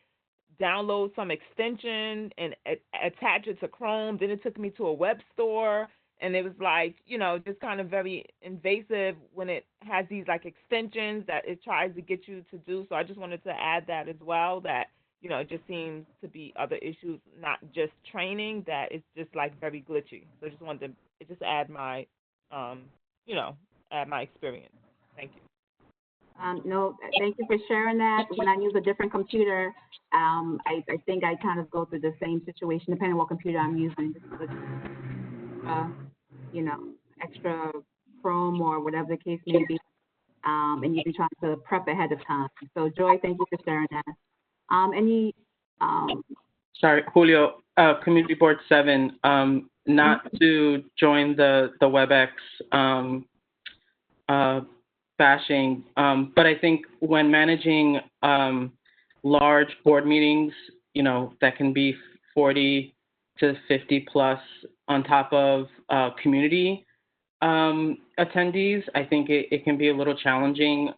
download some extension and attach it to Chrome. Then it took me to a web store, and it was just kind of very invasive when it has these extensions that it tries to get you to do. So I just wanted to add that as well, that it just seems to be other issues, not just training, that it's just very glitchy. So I just wanted to just add my add my experience. Thank you. No, thank you for sharing that. When I use a different computer, I think I kind of go through the same situation, depending on what computer I'm using. Extra Chrome or whatever the case may be, and you can try to prep ahead of time. So, Joy, thank you for sharing that. Sorry, Julio, Community Board 7, not to join the WebEx bashing, but I think when managing large board meetings, that can be 40 to 50 plus on top of community attendees. I think it can be a little challenging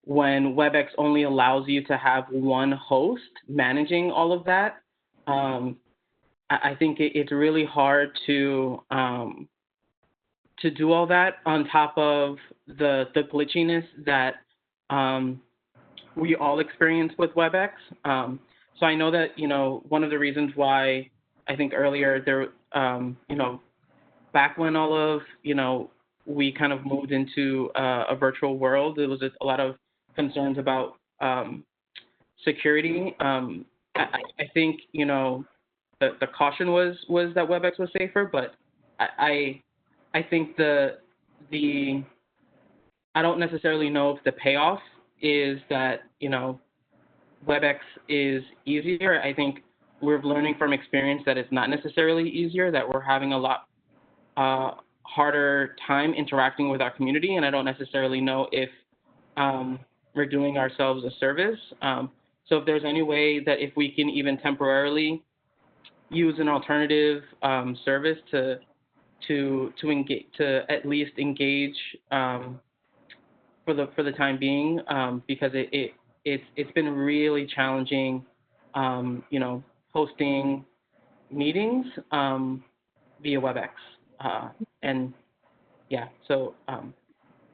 when WebEx only allows you to have one host managing all of that. I think it's really hard to do all that on top of the glitchiness that we all experience with WebEx. So I know that, one of the reasons why I think earlier there, back when all of, we kind of moved into a virtual world, there was a lot of concerns about security. I think, the caution was that WebEx was safer, but I think I don't necessarily know if the payoff is that, WebEx is easier. I think we're learning from experience that it's not necessarily easier, that we're having a lot harder time interacting with our community, and I don't necessarily know if we're doing ourselves a service. So if there's any way that if we can even temporarily use an alternative service to engage, to at least engage for the time being, because it's been really challenging, hosting meetings via WebEx, and yeah, so.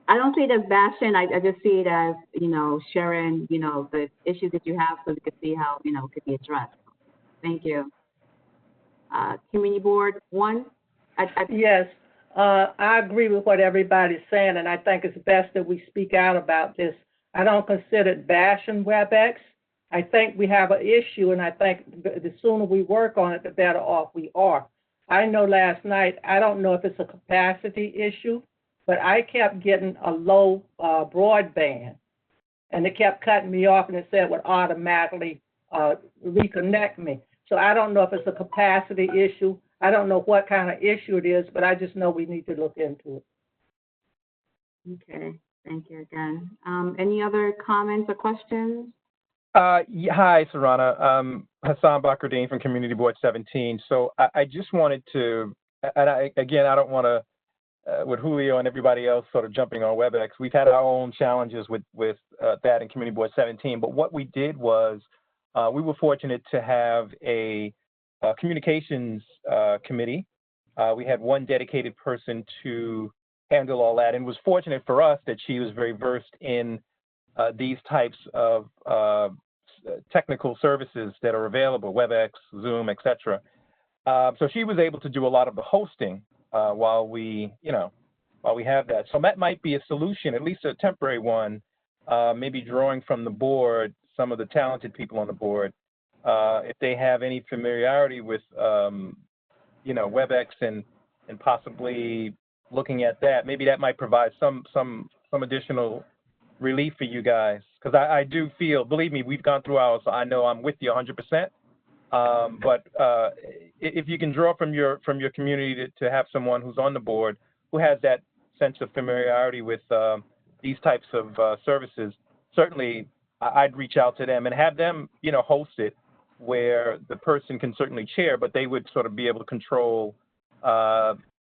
I don't see it as bashing. I just see it as, sharing, the issues that you have so we could see how, it could be addressed. Thank you. Community Board 1? Yes, I agree with what everybody's saying, and I think it's best that we speak out about this. I don't consider it bashing WebEx. I think we have an issue, and I think the sooner we work on it, the better off we are. I know last night, I don't know if it's a capacity issue, but I kept getting a low broadband, and it kept cutting me off, and it said it would automatically reconnect me. So I don't know if it's a capacity issue. I don't know what kind of issue it is, but I just know we need to look into it. Okay, thank you again. Any other comments or questions? Yeah, hi, Sarana. Hassan Bakardine from Community Board 17. So I just wanted to, and I don't want to, with Julio and everybody else sort of jumping on WebEx, we've had our own challenges with that in Community Board 17. But what we did was we were fortunate to have a communications committee. We had one dedicated person to handle all that, and it was fortunate for us that she was very versed in these types of technical services that are available, WebEx, Zoom, etc. So she was able to do a lot of the hosting while we have that. So that might be a solution, at least a temporary one, maybe drawing from the board, some of the talented people on the board, if they have any familiarity with, WebEx and possibly looking at that, maybe that might provide some additional relief for you guys. Because I do feel, believe me, we've gone through ours, so I know I'm with you 100%. But if you can draw from your community to have someone who's on the board who has that sense of familiarity with these types of services, certainly I'd reach out to them and have them, host it where the person can certainly chair, but they would sort of be able to control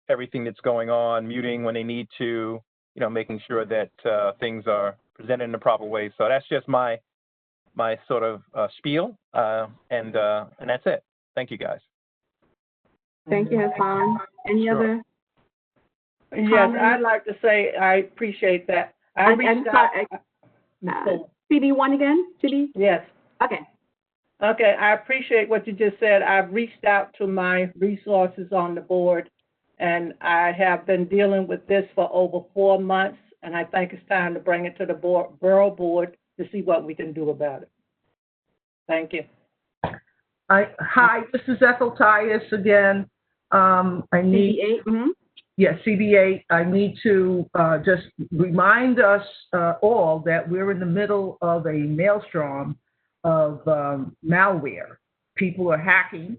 everything that's going on, muting when they need to, making sure that things are presented in the proper way. So that's just my sort of spiel, and that's it. Thank you, guys. Thank you, Hassan. Any other? Yes, I'd like to say I appreciate that. CB1 again, CB? Yes. Okay. Okay, I appreciate what you just said. I've reached out to my resources on the board, and I have been dealing with this for over 4 months, and I think it's time to bring it to the Borough Board to see what we can do about it. Thank you. Hi, this is Ethel Tyus again. I need CB8. Yes, CB8. I need to just remind us all that we're in the middle of a maelstrom of malware. People are hacking,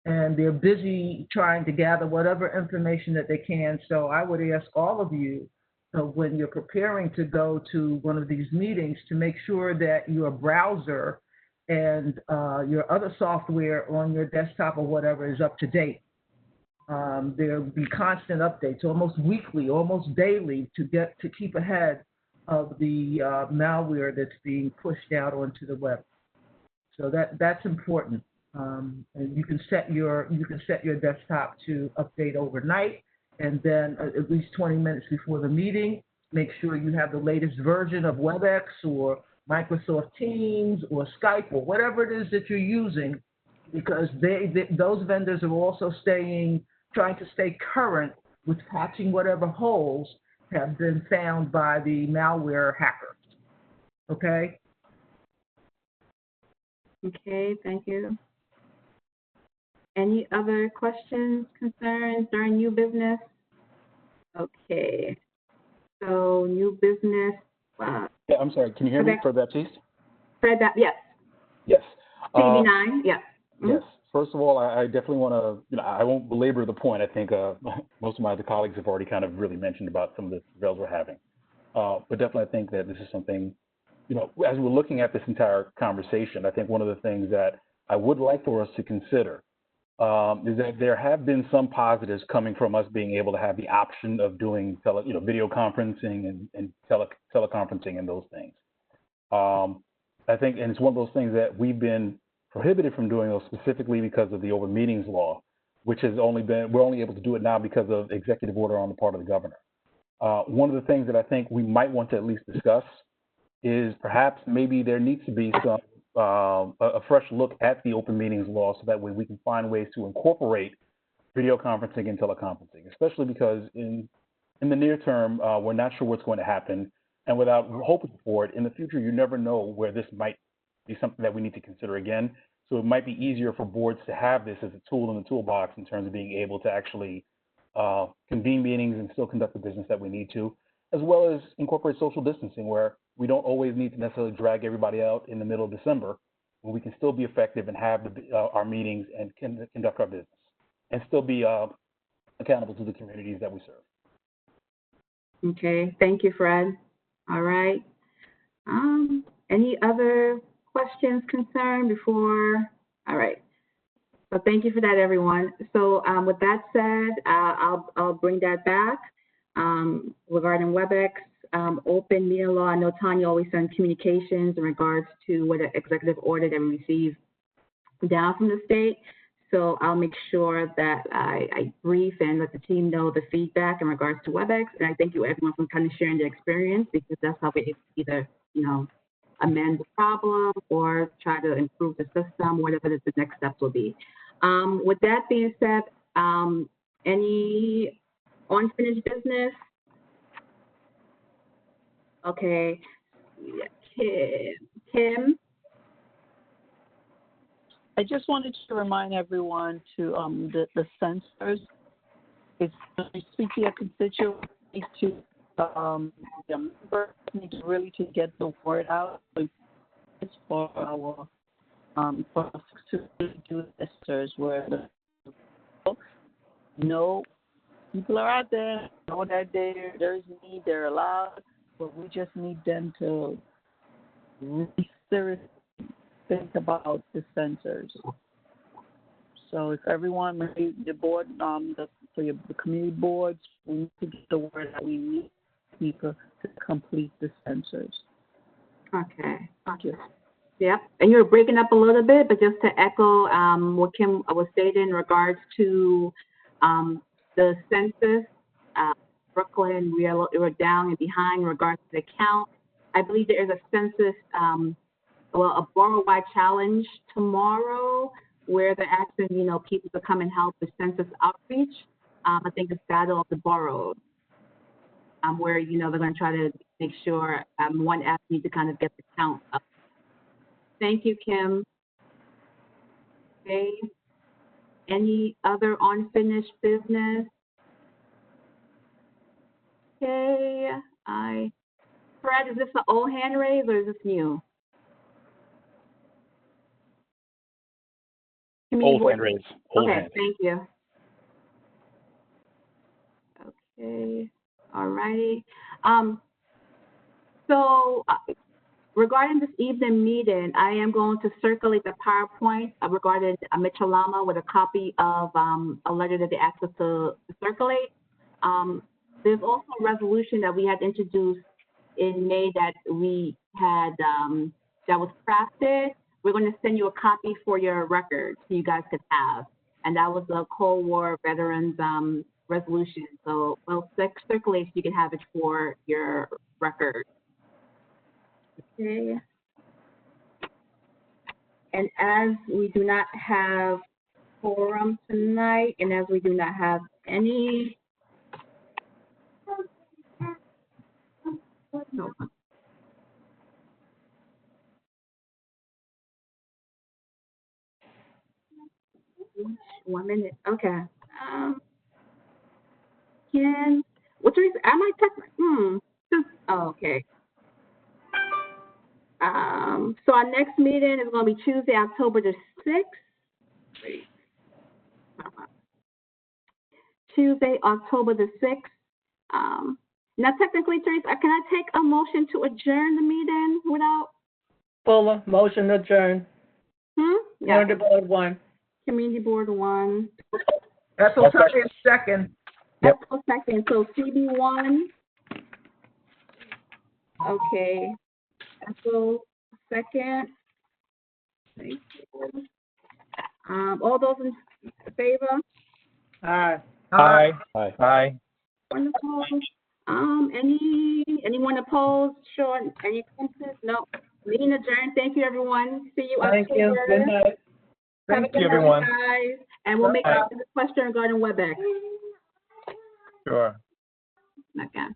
and they're busy trying to gather whatever information that they can. So I would ask all of you, when you're preparing to go to one of these meetings, to make sure that your browser and your other software on your desktop or whatever is up to date. There'll be constant updates, almost weekly, almost daily, to keep ahead of the malware that's being pushed out onto the web. So that's important. And you can set your desktop to update overnight, and then at least 20 minutes before the meeting, make sure you have the latest version of WebEx or Microsoft Teams or Skype or whatever it is that you're using, because those vendors are also trying to stay current with patching whatever holes have been found by the malware hacker. Okay? Okay, thank you. Any other questions, concerns during new business? Okay, so new business. Yeah, I'm sorry. Can you hear me for Baptiste? Fred, yes. Yes. CV9, yes. Yes. First of all, I definitely want to, I won't belabor the point. I think most of my other colleagues have already kind of really mentioned about some of the travails we're having. But definitely I think that this is something, as we're looking at this entire conversation, I think one of the things that I would like for us to consider is that there have been some positives coming from us being able to have the option of doing video conferencing and teleconferencing and those things. I think, and it's one of those things that we've been prohibited from doing those specifically because of the open meetings law, which has we're only able to do it now because of executive order on the part of the governor. One of the things that I think we might want to at least discuss is perhaps maybe there needs to be some a fresh look at the open meetings law, so that way we can find ways to incorporate video conferencing and teleconferencing, especially because in the near term, we're not sure what's going to happen. And without hoping for it, in the future, you never know where this might be something that we need to consider again. So it might be easier for boards to have this as a tool in the toolbox in terms of being able to actually convene meetings and still conduct the business that we need to, as well as incorporate social distancing, where we don't always need to necessarily drag everybody out in the middle of December, when we can still be effective and have our meetings and conduct our business, and still be accountable to the communities that we serve. Okay, thank you, Fred. All right. Any other questions, concerns before? All right. So thank you for that, everyone. So with that said, I'll bring that back regarding WebEx. Open meeting law. I know Tanya always sends communications in regards to what an executive order that we receive down from the state. So I'll make sure that I brief and let the team know the feedback in regards to WebEx. And I thank you everyone for kind of sharing their experience, because that's how we either, amend the problem or try to improve the system, whatever the next steps will be. With that being said, any unfinished business? Okay, Kim? I just wanted to remind everyone to the censors. It's you speak to your constituents, to the members need to really to get the word out. It's for our for us to do censors where people are out there, know that there's need, they're allowed, but we just need them to really seriously think about the censors. So if everyone, maybe the board, the community boards, we need to get the word that we need people to complete the censors. Okay. Thank you. Yep. And you're breaking up a little bit, but just to echo what Kim was stating in regards to the census, Brooklyn, we're down and behind in regards to the count. I believe there is a census, a borough-wide challenge tomorrow where they're asking, people to come and help with census outreach. I think it's Battle of the Boroughs, where, they're going to try to make sure one avenue to kind of get the count up. Thank you, Kim. Okay. Any other unfinished business? Okay. Fred, is this an old hand raise or is this new? Old hand raise. Old okay, hand. Thank you. Okay. All righty. So Regarding this evening meeting, I am going to circulate the PowerPoint regarding Mr. Lama with a copy of a letter that they asked us to circulate. There's also a resolution that we had introduced in May that we had, that was crafted. We're going to send you a copy for your record so you guys could have. And that was the Cold War Veterans resolution. So we'll circulate so you can have it for your record. Okay. And as we do not have quorum tonight, and as we do not have any, no. One minute. Okay. What's the reason? Am I texting? Oh, okay. So our next meeting is going to be Tuesday, October the 6th. Wait. Tuesday, October the 6th. Now, technically, Teresa, can I take a motion to adjourn the meeting without? Fuller, motion to adjourn. Yeah. Community Board 1. Community Board 1. That's Rosalie second. Yep. That's second. So CB1. Okay. So second. All those in favor? Aye. Aye. Aye. Aye. Wonderful. Anyone opposed? Sure. Any comments? No. Meeting adjourned. Thank you, everyone. See you Thank you. Good night. Thank you, everyone. Guys. And we'll make a question regarding WebEx. Sure. Okay.